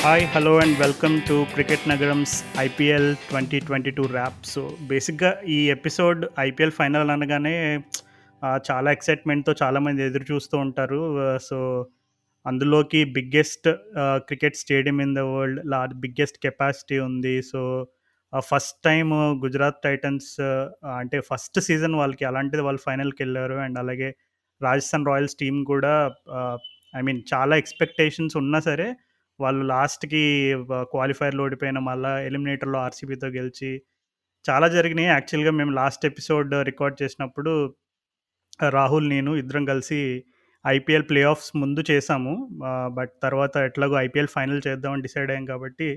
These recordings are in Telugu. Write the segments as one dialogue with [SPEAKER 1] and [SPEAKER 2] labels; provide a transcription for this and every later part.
[SPEAKER 1] Hi, hello and welcome to cricket నగరంస్ ఐపీఎల్ 2022 ర్యాప్. సో బేసిక్గా ఈ ఎపిసోడ్ ఐపీఎల్ ఫైనల్ అనగానే చాలా ఎక్సైట్మెంట్తో చాలామంది ఎదురు చూస్తూ ఉంటారు. సో అందులోకి biggest cricket stadium in the world, biggest capacity ఉంది. So first time Gujarat titans అంటే ఫస్ట్ సీజన్ వాళ్ళకి అలాంటిది వాళ్ళు ఫైనల్కి వెళ్ళారు. అండ్ అలాగే రాజస్థాన్ రాయల్స్ టీం కూడా ఐ మీన్ చాలా ఎక్స్పెక్టేషన్స్ ఉన్నా సరే వాళ్ళు లాస్ట్‌కి క్వాలిఫైర్‌లో ఓడిపోయిన, మళ్ళా ఎలిమినేటర్‌లో ఆర్‌సీబీతో గెలిచి చాలా జరిగినాయి. యాక్చువల్‌గా మేము లాస్ట్ ఎపిసోడ్ రికార్డ్ చేసినప్పుడు రాహుల్, నేను ఇద్దరం కలిసి ఐపీఎల్ ప్లే ఆఫ్స్ ముందు చేశాము. బట్ తర్వాత ఎట్లాగో ఐపీఎల్ ఫైనల్ చేద్దామని డిసైడ్ అయ్యాం కాబట్టి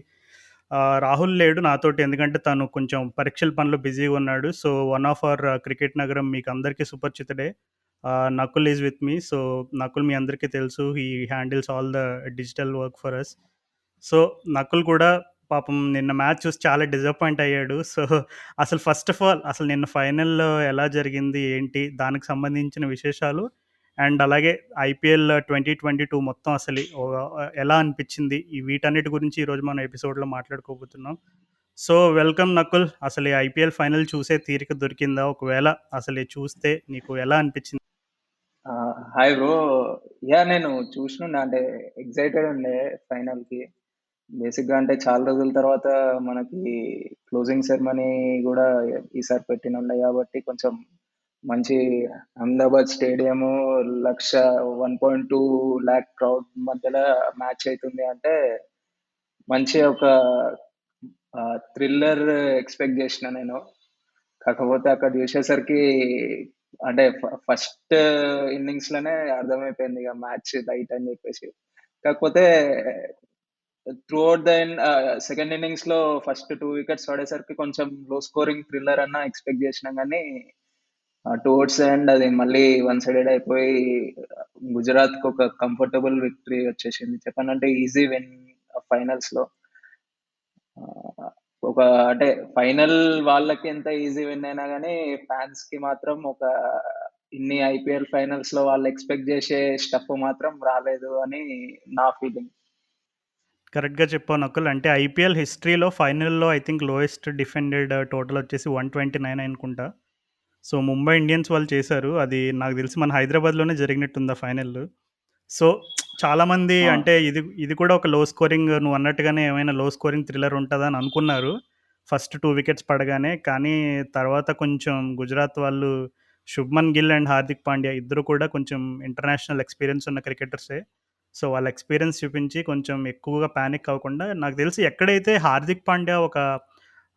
[SPEAKER 1] రాహుల్ లేడు నాతోటి, ఎందుకంటే తను కొంచెం పరీక్షల పనిలో బిజీగా ఉన్నాడు. So one of our cricket Nagaram మీకు అందరికీ సుపరిచితుడే, Nakul is with me. So Nakul మీ అందరికీ తెలుసు, he handles all the digital work for us. So Nakul కూడా పాపం నిన్న మ్యాచ్ చూసి చాలా డిసప్పాయింట్ అయ్యాడు. సో అసలు ఫస్ట్ ఆఫ్ ఆల్ అసలు నిన్న ఫైనల్‌లో ఎలా జరిగింది, ఏంటి, దానికి సంబంధించిన విశేషాలు అండ్ అలాగే ఐపీఎల్ 2022 మొత్తం అసలు ఎలా అనిపించింది, ఈ వీటన్నిటి గురించి ఈరోజు మనం ఎపిసోడ్‌లో మాట్లాడుకోబోతున్నాం. So welcome Nakul. అసలు ఈ ఐపీఎల్ ఫైనల్ చూసే తీరిక దొరికిందా? ఒకవేళ అసలు చూస్తే నీకు ఎలా అనిపించింది?
[SPEAKER 2] Hi bro. నేను చూసినుండే, అంటే ఎగ్జైటెడ్ ఉండే ఫైనల్కి. బేసిక్గా అంటే చాలా రోజుల తర్వాత మనకి క్లోజింగ్ సెరమనీ కూడా ఈసారి పెట్టినుండే కాబట్టి కొంచెం మంచి అహ్మదాబాద్ స్టేడియము, 1.2 lakh క్రౌడ్ మధ్యలో మ్యాచ్ అవుతుంది అంటే మంచి ఒక థ్రిల్లర్ ఎక్స్పెక్ట్ చేసిన నేను. కాకపోతే అక్కడ చూసేసరికి అంటే ఫస్ట్ ఇన్నింగ్స్ లోనే అర్థమైపోయింది ఇక మ్యాచ్ లైట్ అని చెప్పేసి. కాకపోతే through out the end second innings లో ఫస్ట్ 2 వికెట్స్ పడేసరికి కొంచెం లో స్కోరింగ్ థ్రిల్లర్ అన్న ఎక్స్పెక్ట్ చేసినాం, కానీ టువర్డ్స్ ఎండ్ అది మళ్ళీ వన్ సైడెడ్ అయిపోయి గుజరాత్ కు ఒక కంఫర్టబుల్ విక్టరీ వచ్చేసింది. చెప్పానంటే ఈజీ విన్ ఫైనల్స్ లో. ఒక అంటే ఫైనల్ వాళ్ళకి ఎంత ఈజీ విన్ అయినా కానీ ఫ్యాన్స్ కి మాత్రం ఒక ఇన్ని ఐపీఎల్ ఫైనల్స్ లో వాళ్ళు ఎక్స్పెక్ట్ చేసే స్టఫ్ మాత్రం రాలేదు అని నా ఫీలింగ్.
[SPEAKER 1] కరెక్ట్‌గా చెప్పావు నకుల్. అంటే ఐపీఎల్ హిస్టరీలో ఫైనల్‌లో I think lowest defended total వచ్చేసి 129 అనుకుంటా. సో ముంబై ఇండియన్స్ వాళ్ళు చేశారు. అది నాకు తెలిసి మన హైదరాబాద్‌లోనే జరిగినట్టుంది ఆ ఫైనల్. సో చాలామంది అంటే ఇది ఇది కూడా ఒక లో స్కోరింగ్, నువ్వు అన్నట్టుగానే ఏమైనా లో స్కోరింగ్ థ్రిల్లర్ ఉంటుందా అని అనుకున్నారు ఫస్ట్ 2 వికెట్స్ పడగానే. కానీ తర్వాత కొంచెం గుజరాత్ వాళ్ళు శుభ్మన్ గిల్ అండ్ హార్దిక్ పాండ్యా ఇద్దరు కూడా కొంచెం ఇంటర్నేషనల్ ఎక్స్పీరియన్స్ ఉన్న క్రికెటర్సే. సో వాళ్ళ ఎక్స్పీరియన్స్ చూపించి కొంచెం ఎక్కువగా ప్యానిక్ అవ్వకుండా, నాకు తెలిసి ఎక్కడైతే హార్దిక్ పాండ్యా ఒక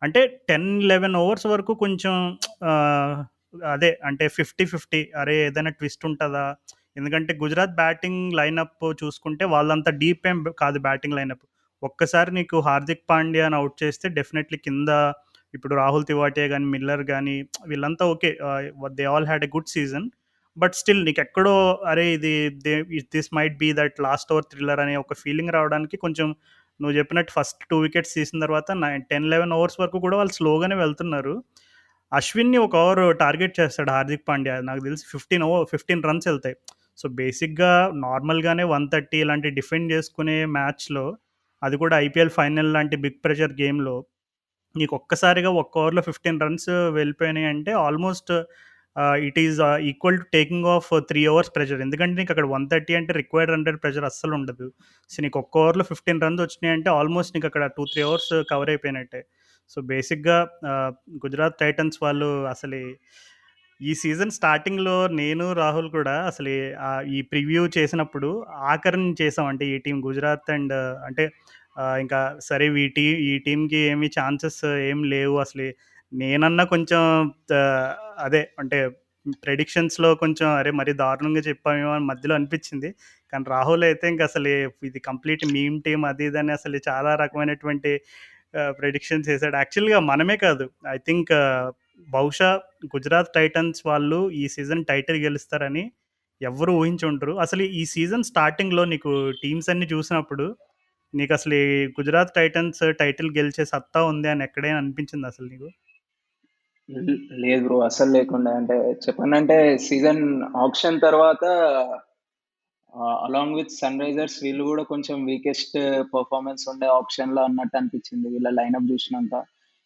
[SPEAKER 1] అంటే 10-11 ఓవర్స్ వరకు కొంచెం అదే అంటే 50-50 అరే ఏదైనా ట్విస్ట్ ఉంటుందా, ఎందుకంటే గుజరాత్ బ్యాటింగ్ లైనప్ చూసుకుంటే వాళ్ళంతా డీప్ ఏం కాదు బ్యాటింగ్ లైనప్. ఒక్కసారి నీకు హార్దిక్ పాండ్యాని అవుట్ చేస్తే డెఫినెట్లీ కింద ఇప్పుడు రాహుల్ తివాటియా కానీ, మిల్లర్ కానీ, వీళ్ళంతా okay, they all had a good season. But still నీకు ఎక్కడో అరే ఇది this might be that last over thriller అనే ఒక ఫీలింగ్ రావడానికి కొంచెం, నువ్వు చెప్పినట్టు ఫస్ట్ 2 వికెట్స్ తీసిన తర్వాత 10-11 ఓవర్స్ వరకు కూడా వాళ్ళు స్లోగానే వెళ్తున్నారు. అశ్విన్ని ఒక ఓవర్ టార్గెట్ చేస్తాడు హార్దిక్ పాండ్యా, నాకు తెలిసి 15 రన్స్ వెళ్తాయి. సో బేసిక్గా నార్మల్గానే 130 ఇలాంటి డిఫెండ్ చేసుకునే మ్యాచ్లో, అది కూడా ఐపీఎల్ ఫైనల్ లాంటి బిగ్ ప్రెషర్ గేమ్లో, నీకు ఒక్కసారిగా ఒక్క ఓవర్లో 15 రన్స్ వెళ్ళిపోయినాయి అంటే almost it is equal to taking of 3 hours pressure. ఎందుకంటే నీకు అక్కడ 130 అంటే రిక్వైర్డ్ హండ్రెడ్ ప్రెషర్ అస్సలు ఉండదు. సో నీకు ఒక్క ఓవర్లో 15 రన్స్ వచ్చినాయి అంటే ఆల్మోస్ట్ నీకు అక్కడ 2-3 అవర్స్ కవర్ అయిపోయినట్టే. సో బేసిక్గా గుజరాత్ టైటన్స్ వాళ్ళు అసలు ఈ సీజన్ స్టార్టింగ్లో నేను రాహుల్ కూడా అసలు ఈ ప్రివ్యూ చేసినప్పుడు ఆఖరిని చేసాం, అంటే ఈ టీం గుజరాత్ అండ్ అంటే ఇంకా సరే ఈ టీంకి ఏమి ఛాన్సెస్ ఏం లేవు అసలు. నేనన్నా కొంచెం అదే అంటే ప్రెడిక్షన్స్లో కొంచెం అరే మరి దారుణంగా చెప్పామేమో అని మధ్యలో అనిపించింది. కానీ రాహుల్ అయితే ఇంక అసలు ఇది కంప్లీట్ మీమ్ టీం అది ఇది అని అసలు చాలా రకమైనటువంటి ప్రెడిక్షన్స్ చేశాడు. యాక్చువల్గా మనమే కాదు, ఐ థింక్ బహుశా గుజరాత్ టైటన్స్ వాళ్ళు ఈ సీజన్ టైటిల్ గెలుస్తారని ఎవ్వరూ ఊహించుంటారు. అసలు ఈ సీజన్ స్టార్టింగ్లో నీకు టీమ్స్ అన్ని చూసినప్పుడు నీకు అసలు ఈ గుజరాత్ టైటన్స్ టైటిల్ గెలిచే సత్తా ఉంది అని ఎక్కడైనా అనిపించింది అసలు నీకు?
[SPEAKER 2] లేదు బ్రో, అసలు లేకుండా. అంటే చెప్పానంటే సీజన్ ఆప్షన్ తర్వాత అలాంగ్ విత్ సన్ రైజర్స్ వీళ్ళు కూడా కొంచెం వీకెస్ట్ పర్ఫార్మెన్స్ ఉండే ఆప్షన్లో అన్నట్టు అనిపించింది వీళ్ళ లైనప్ చూసినాక.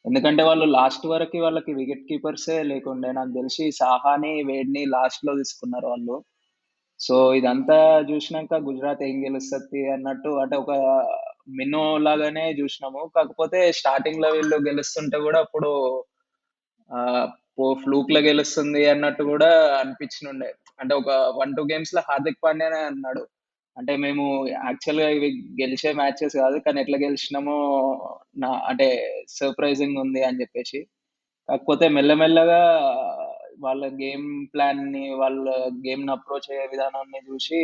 [SPEAKER 2] ఎందుకంటే వాళ్ళు లాస్ట్ వరకు వాళ్ళకి వికెట్ కీపర్సే లేకుండే, నాకు తెలిసి సాహాని వేడ్ని లాస్ట్లో తీసుకున్నారు వాళ్ళు. సో ఇదంతా చూసినాక గుజరాత్ ఏం గెలుస్తుంది అన్నట్టు, అంటే ఒక మిన్నో లాగానే చూసినాము. కాకపోతే స్టార్టింగ్ లో వీళ్ళు గెలుస్తుంటే కూడా అప్పుడు ఆ ఫ్లూక్ లో గెలుస్తుంది అన్నట్టు కూడా అనిపించినుండే. అంటే ఒక 1-2 గేమ్స్ లో హార్దిక్ పాండ్యానే అన్నాడు, అంటే మేము యాక్చువల్ గా ఇవి గెలిచే మ్యాచెస్ కాదు కానీ ఎట్లా గెలిచినామో అంటే సర్ప్రైజింగ్ ఉంది అని చెప్పేసి. కాకపోతే మెల్లమెల్లగా వాళ్ళ గేమ్ ప్లాన్ ని, వాళ్ళ గేమ్ ని అప్రోచ్ అయ్యే విధానాన్ని చూసి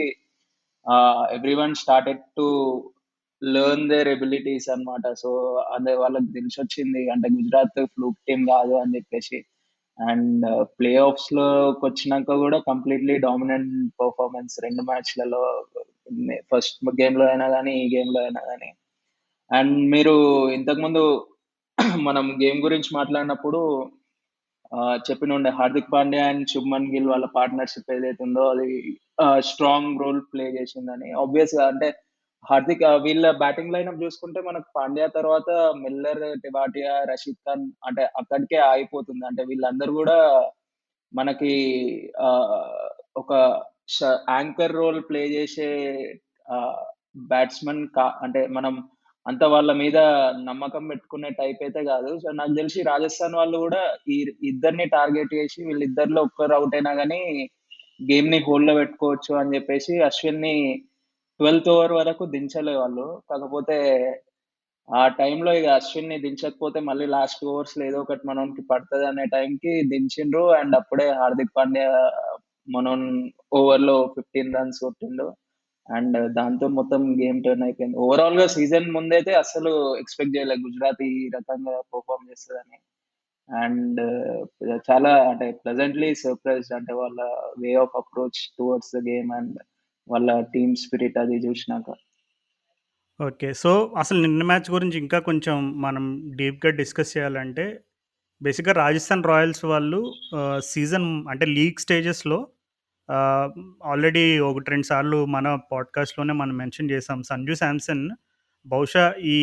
[SPEAKER 2] every one started to learn their abilities అన్నమాట. సో అదే వాళ్ళకి తెలిసి వచ్చింది, అంటే గుజరాత్ ఫ్లూక్ టీం కాదు అని చెప్పేసి. అండ్ ప్లే ఆఫ్స్ లోకి వచ్చినాక కూడా కంప్లీట్లీ డామినెంట్ పర్ఫార్మెన్స్ రెండు మ్యాచ్లలో, ఫస్ట్ గేమ్ లో అయినా కానీ ఈ గేమ్ లో అయినా కానీ. అండ్ మీరు ఇంతకుముందు మనం గేమ్ గురించి మాట్లాడినప్పుడు చెప్పినుండే హార్దిక్ పాండ్యా అండ్ శుభ్మన్ గిల్ వాళ్ళ పార్ట్నర్షిప్ ఏదైతే ఉందో అది స్ట్రాంగ్ రోల్ ప్లే చేసిందని. ఆబ్వియస్ గా అంటే హార్దిక్ వీళ్ళ బ్యాటింగ్ లైనప్ చూసుకుంటే మనకు పాండ్యా తర్వాత మిల్లర్, టివాటియా, రషీద్ ఖాన్ అంటే అక్కడికే ఆగిపోతుంది. అంటే వీళ్ళందరూ కూడా మనకి ఆ, ఒక యాంకర్ రోల్ ప్లే చేసే బ్యాట్స్మెన్ అంటే మనం అంత వాళ్ళ మీద నమ్మకం పెట్టుకునే టైప్ అయితే కాదు. సో నాకు తెలిసి రాజస్థాన్ వాళ్ళు కూడా ఈ ఇద్దరిని టార్గెట్ చేసి వీళ్ళిద్దరిలో ఒక్కరు అవుట్ అయినా కానీ గేమ్ ని హోల్డ్ లో పెట్టుకోవచ్చు అని చెప్పేసి అశ్విన్ ని 12th ఓవర్ వరకు దించలే వాళ్ళు. కాకపోతే ఆ టైంలో ఇక అశ్విన్ ని దించకపోతే మళ్ళీ లాస్ట్ ఓవర్స్ లో ఏదో ఒకటి మనోనికి పడుతుంది అనే టైంకి దించిండ్రు. అండ్ అప్పుడే హార్దిక్ పాండ్యా మనోన్ ఓవర్ లో 15 runs కొట్టిండు. అండ్ దాంతో మొత్తం గేమ్ టర్న్ అయిపోయింది. ఓవరాల్ గా సీజన్ ముందైతే అసలు ఎక్స్పెక్ట్ చేయలేదు గుజరాత్ ఈ రకంగా పర్ఫామ్ చేస్తుందని. అండ్ చాలా అంటే ప్లెజెంట్లీ సర్ప్రైజ్డ్, అంటే వాళ్ళ way of approach towards the game and వాళ్ళ టీమ్ స్పిరిట్ అది చూసినాక.
[SPEAKER 1] ఓకే. సో, అసలు నిన్న మ్యాచ్ గురించి ఇంకా కొంచెం మనం డీప్‌గా డిస్కస్ చేయాలంటే, బేసిక్‌గా రాజస్థాన్ రాయల్స్ వాళ్ళు సీజన్ అంటే లీగ్ స్టేజెస్‌లో ఆహ్, ఆల్రెడీ 1, 2 సార్లు మన పాడ్‌కాస్ట్‌లోనే మనం మెన్షన్ చేసాం. సంజు శాంసన్ బహుశా ఈ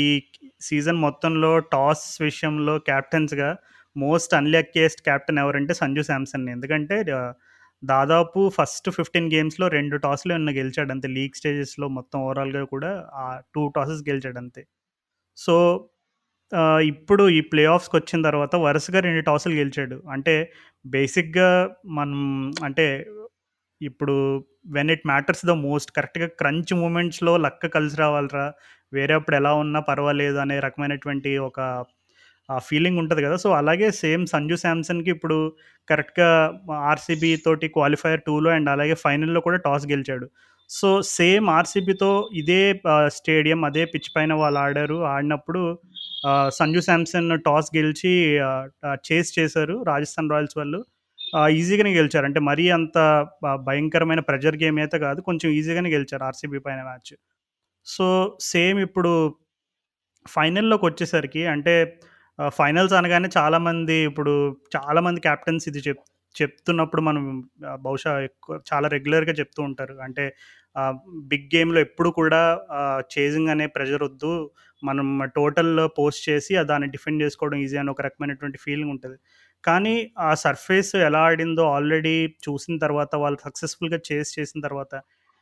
[SPEAKER 1] సీజన్ మొత్తంలో టాస్ విషయంలో కెప్టెన్స్‌గా మోస్ట్ అన్‌లక్కీయెస్ట్ కెప్టెన్ ఎవరంటే సంజు శాంసన్. ఎందుకంటే దాదాపు ఫస్ట్ 15 గేమ్స్‌లో 2 టాస్‌లో ఎన్నో గెలిచాడంతే. లీగ్ స్టేజెస్‌లో మొత్తం ఓవరాల్‌గా కూడా 2 టాసెస్ గెలిచాడంతే. సో, ఇప్పుడు ఈ ప్లే ఆఫ్స్‌కొచ్చిన తర్వాత వరుసగా 2 టాసులు గెలిచాడు. అంటే బేసిక్‌గా మనం అంటే ఇప్పుడు when it matters the most కరెక్ట్‌గా క్రంచ్ మూమెంట్స్‌లో లక్ కలిసి రావాలిరా, వేరే అప్పుడు ఎలా ఉన్నా పర్వాలేదు అనే రకమైనటువంటి ఒక ఫీలింగ్ ఉంటది గదా! సో, అలాగే సేమ్ సంజు శాంసన్‌కి ఇప్పుడు కరెక్ట్‌గా ఆర్‌సీబీ తోటి క్వాలిఫైయర్ 2లో అండ్ అలాగే ఫైనల్‌లో కూడా టాస్ గెలిచాడు. సో, సేమ్ ఆర్‌సీబీతో ఇదే స్టేడియం, అదే పిచ్ పైన వాళ్ళు ఆడారు. ఆడినప్పుడు సంజు శాంసన్ టాస్ గెలిచి చేస్ చేశారు రాజస్థాన్ రాయల్స్ వాళ్ళు. ఈజీగానే గెలిచారు. అంటే మరీ అంత భయంకరమైన ప్రెషర్ గేమ్ అయితే కాదు. కొంచెం ఈజీగానే గెలిచారు ఆర్‌సీబీ పైన మ్యాచ్. సో, సేమ్ ఇప్పుడు ఫైనల్‌లోకొచ్చేసరికి అంటే ఫైనల్స్ అనగానే చాలామంది కెప్టెన్స్ ఇది చెప్తున్నప్పుడు మనం బహుశా చాలా రెగ్యులర్‌గా చెప్తూ ఉంటారు. అంటే ఆహ్, బిగ్ గేమ్‌లో ఎప్పుడు కూడా చేజింగ్ అనే ప్రెషర్ ఒద్దు. మనం టోటల్ పోస్ట్ చేసి దాన్ని డిఫెండ్ చేసుకోవడం ఈజీ అని ఒక రకమైనటువంటి ఫీలింగ్ ఉంటది. కానీ ఆ సర్ఫేస్ ఎలా ఆడిందో ఆల్రెడీ చూసిన తర్వాత, వాళ్ళు సక్సెస్‌ఫుల్‌గా చేస్ చేసిన తర్వాత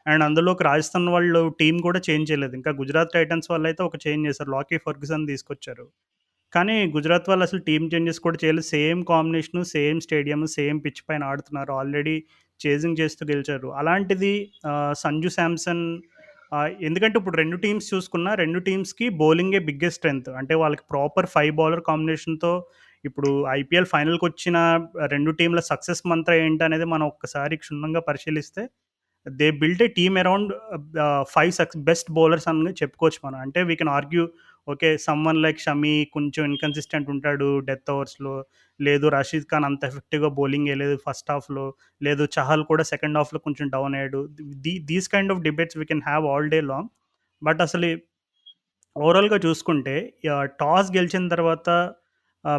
[SPEAKER 1] అండ్ అందులోకి రాజస్థాన్ వాళ్ళు టీమ్ కూడా చేంజ్ చేయలేదు. ఇంకా గుజరాత్ టైటన్స్ వాళ్ళైతే ఒక చేంజ్ చేశారు. లాకీ ఫెర్గ్యూసన్ తీసుకొచ్చారు. కానీ గుజరాత్ వాళ్ళు అసలు టీమ్ చేంజెస్ కూడా చేయలేదు. Same combination, same stadium, same pitch పైన ఆడుతున్నారు. ఆల్రెడీ చేజింగ్ చేస్తూ గెలిచారు. అలాంటిది సంజు శాంసన్ ఎందుకంటే ఇప్పుడు 2 టీమ్స్ చూసుకున్నా 2 టీమ్స్‌కి బౌలింగే బిగ్గెస్ట్ స్ట్రెంత్. అంటే వాళ్ళకి ప్రాపర్ 5 బౌలర్ కాంబినేషన్‌తో ఇప్పుడు ఐపీఎల్ ఫైనల్‌కొచ్చిన 2 టీమ్‌ల సక్సెస్ మంత్ర ఏంటనేది మనం ఒక్కసారి క్షుణ్ణంగా పరిశీలిస్తే they built a team around 5 best bowlers అని చెప్పుకోవచ్చు మనం. అంటే we can argue okay. Someone like Shami కొంచెం ఇన్‌కన్సిస్టెంట్ ఉంటాడు డెత్ ఓవర్స్‌లో. లేదు రషీద్ ఖాన్ అంత ఎఫెక్టివ్‌గా బౌలింగ్ ఎయలేదు ఫస్ట్ హాఫ్‌లో. లేదు చహల్ కూడా సెకండ్ హాఫ్‌లో కొంచెం డౌన్ అయ్యాడు. These kind of debates we can have all day long. But అసలు ఓవరాల్‌గా చూసుకుంటే టాస్ గెలిచిన తర్వాత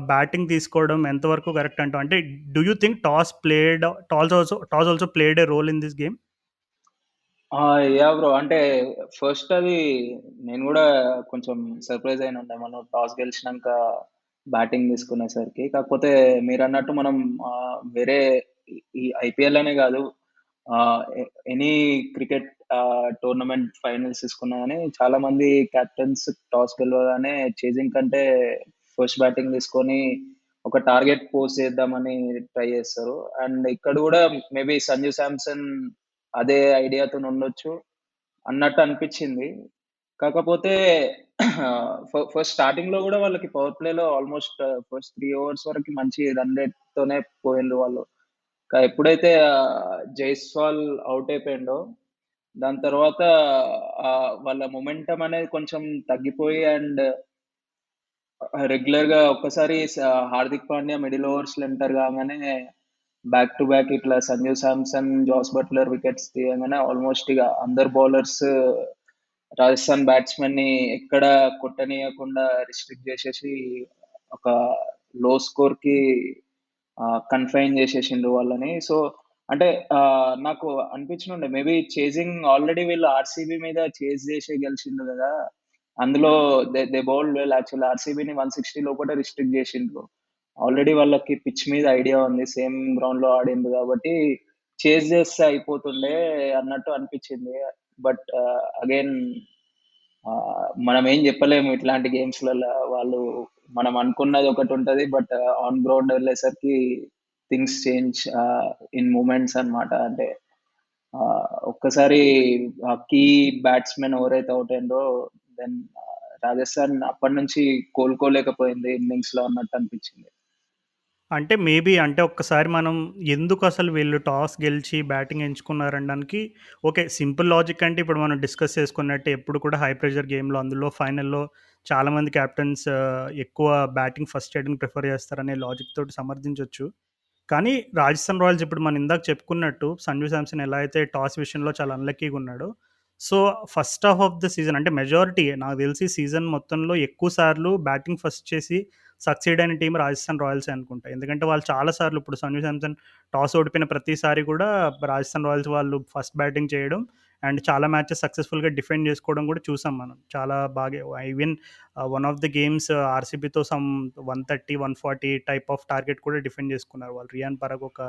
[SPEAKER 1] బ్యాటింగ్ తీసుకోవడం ఎంతవరకు కరెక్ట్ అంటావు? అంటే do you think toss also played a role in this game?
[SPEAKER 2] ఆ! యాహ్! బ్రో. అంటే ఫస్ట్ అది నేను గూడా కొంచెం సర్ప్రైజ్ అయినుండే. మనం టాస్ గెలిచినంక బ్యాటింగ్ తీసుకునేసరికి. కాకపోతే మీరన్నట్టు మనం వేరే ఈ ఐపీఎల్ అనే గాదు. ఎ ఎనీ క్రికెట్ టోర్నమెంట్ ఫైనల్స్ తీసుకున్నా గానీ చాలా మంది కెప్టెన్స్ టాస్ గెలవగానే చేజింగ్ కంటే ఫస్ట్ బ్యాటింగ్ తీసుకొని ఒక టార్గెట్ పోస్ట్ చేద్దామని ట్రై చేస్తారు. అండ్ ఇక్కడ గూడా మేబీ సంజు శాంసన్ అదే ఐడియాతోనుండొచ్చు అన్నట్టు అనిపిచ్చింది. కాకపోతే ఫస్ట్ స్టార్టింగ్‌లో గూడా వాళ్ళకి పవర్ ప్లేలో ఆల్‌మోస్ట్ ఫస్ట్ 3 ఓవర్స్ వరకి మంచి రన్ రేట్‌తోనే పోయిండ్రు వాళ్ళు. ఎప్పుడైతే జైస్వాల్ ఔట్ అయిపోయిండో, దాని తర్వాత వాళ్ళ మొమెంటమ్ అనేది కొంచెం తగ్గిపోయి అండ్ రెగ్యులర్‌గా ఒక్కసారి హార్దిక్ పాండ్యా మిడిల్ ఓవర్స్‌లో ఎంటర్ కాంగానే బ్యాక్ టు బ్యాక్ ఇట్లా Sanju Samson, Jos Buttler wickets తీయంగానే ఆల్‌మోస్ట్ ఇగ అందరు బౌలర్స్ రాజస్థాన్ బ్యాట్స్‌మెన్‌ని ఎక్కడ కొట్టనీయకుండా రిస్ట్రిక్ట్ చేసేసి ఒక లో స్కోర్‌కి కన్‌ఫైన్ చేసేసిండ్రు వాళ్ళని. సో, అంటే నాకు అనిపించినుండే మేబీ చేజింగ్ ఆల్రెడీ వీళ్ళు ఆర్‌సీబీ మీద చేజ్ చేసే గెలిచిండ్రు గదా! అందులో దే బౌల్డ్ వెల్ యాక్చువల్లీ ఆర్‌సీబీని 160 లోపటే రిస్ట్రిక్ట్ జేసిండ్రు. ఆల్రెడీ వాళ్ళకి పిచ్ మీద ఐడియా ఉంది. సేమ్ గ్రౌండ్‌లో ఆడిండ్రు గాబట్టి, చేజ్ జేస్తే అయిపోతుండే అన్నట్టు అనిపిచ్చింది. బట్ అగైన్ మనమేం జెప్పలేము ఇట్లాంటి గేమ్స్‌లల్ల. వాళ్ళు మనం అనుకున్నది ఒకటుంటది. బట్ ఆన్ గ్రౌండ్ వెళ్ళేసరికి థింగ్స్ చేంజ్ ఇన్ మొమెంట్స్ అన్నమాట. అంటే ఒక్కసారి కీ బ్యాట్స్‌మెన్ ఎవరైతే ఔట్ అయిండ్రో దెన్ రాజస్థాన్ అప్పటినుంచి కోలుకోలేకపోయింది ఇన్నింగ్స్‌లో అన్నట్టు అనిపించింది.
[SPEAKER 1] అంటే మేబీ అంటే ఒక్కసారి మనం ఎందుకసలు వీళ్ళు టాస్ గెలిచి బ్యాటింగ్ ఎంచుకున్నారనడానికి ఓకే. సింపుల్ లాజిక్ అంటే ఇప్పుడు మనం డిస్కస్ చేసుకున్నట్టే ఎప్పుడు కూడా హై ప్రెషర్ గేమ్‌లో అందులో ఫైనల్‌లో చాలామంది కెప్టెన్స్ ఎక్కువ బ్యాటింగ్ ఫస్ట్ చేయడానికి ప్రిఫర్ చేస్తారనే లాజిక్ తోటి సమర్థించొచ్చు. కానీ రాజస్థాన్ రాయల్స్ ఇప్పుడు మనం ఇందాక చెప్పుకున్నట్టు సంజు శాంసన్ ఎలా అయితే టాస్ విషయంలో చాలా అన్‌లక్కీగా ఉన్నాడో, so first half of the season అంటే మెజారిటీ నాకు తెలిసి సీజన్ మొత్తంలో ఎక్కువ సార్లు బ్యాటింగ్ ఫస్ట్ చేసి సక్సీడ్ అయిన టీమ్ రాజస్థాన్ రాయల్సే అనుకుంటా. ఎందుకంటే వాళ్ళు చాలా సార్లు ఇప్పుడు సంజు శాంసన్ టాస్ ఓడిపోయిన ప్రతిసారి కూడా రాజస్థాన్ రాయల్స్ వాళ్ళు ఫస్ట్ బ్యాటింగ్ చేయడం అండ్ చాలా మ్యాచెస్ సక్సెస్‌ఫుల్‌గా డిఫెండ్ చేసుకోవడం కూడా చూసాం మనం. చాలా బాగా even one of the games ఆర్‌సీబీతో సమ్ 130, 140 టైప్ ఆఫ్ టార్గెట్ కూడా డిఫెండ్ చేసుకున్నారు వాళ్ళు. రియాన్ పరాగ్ ఒక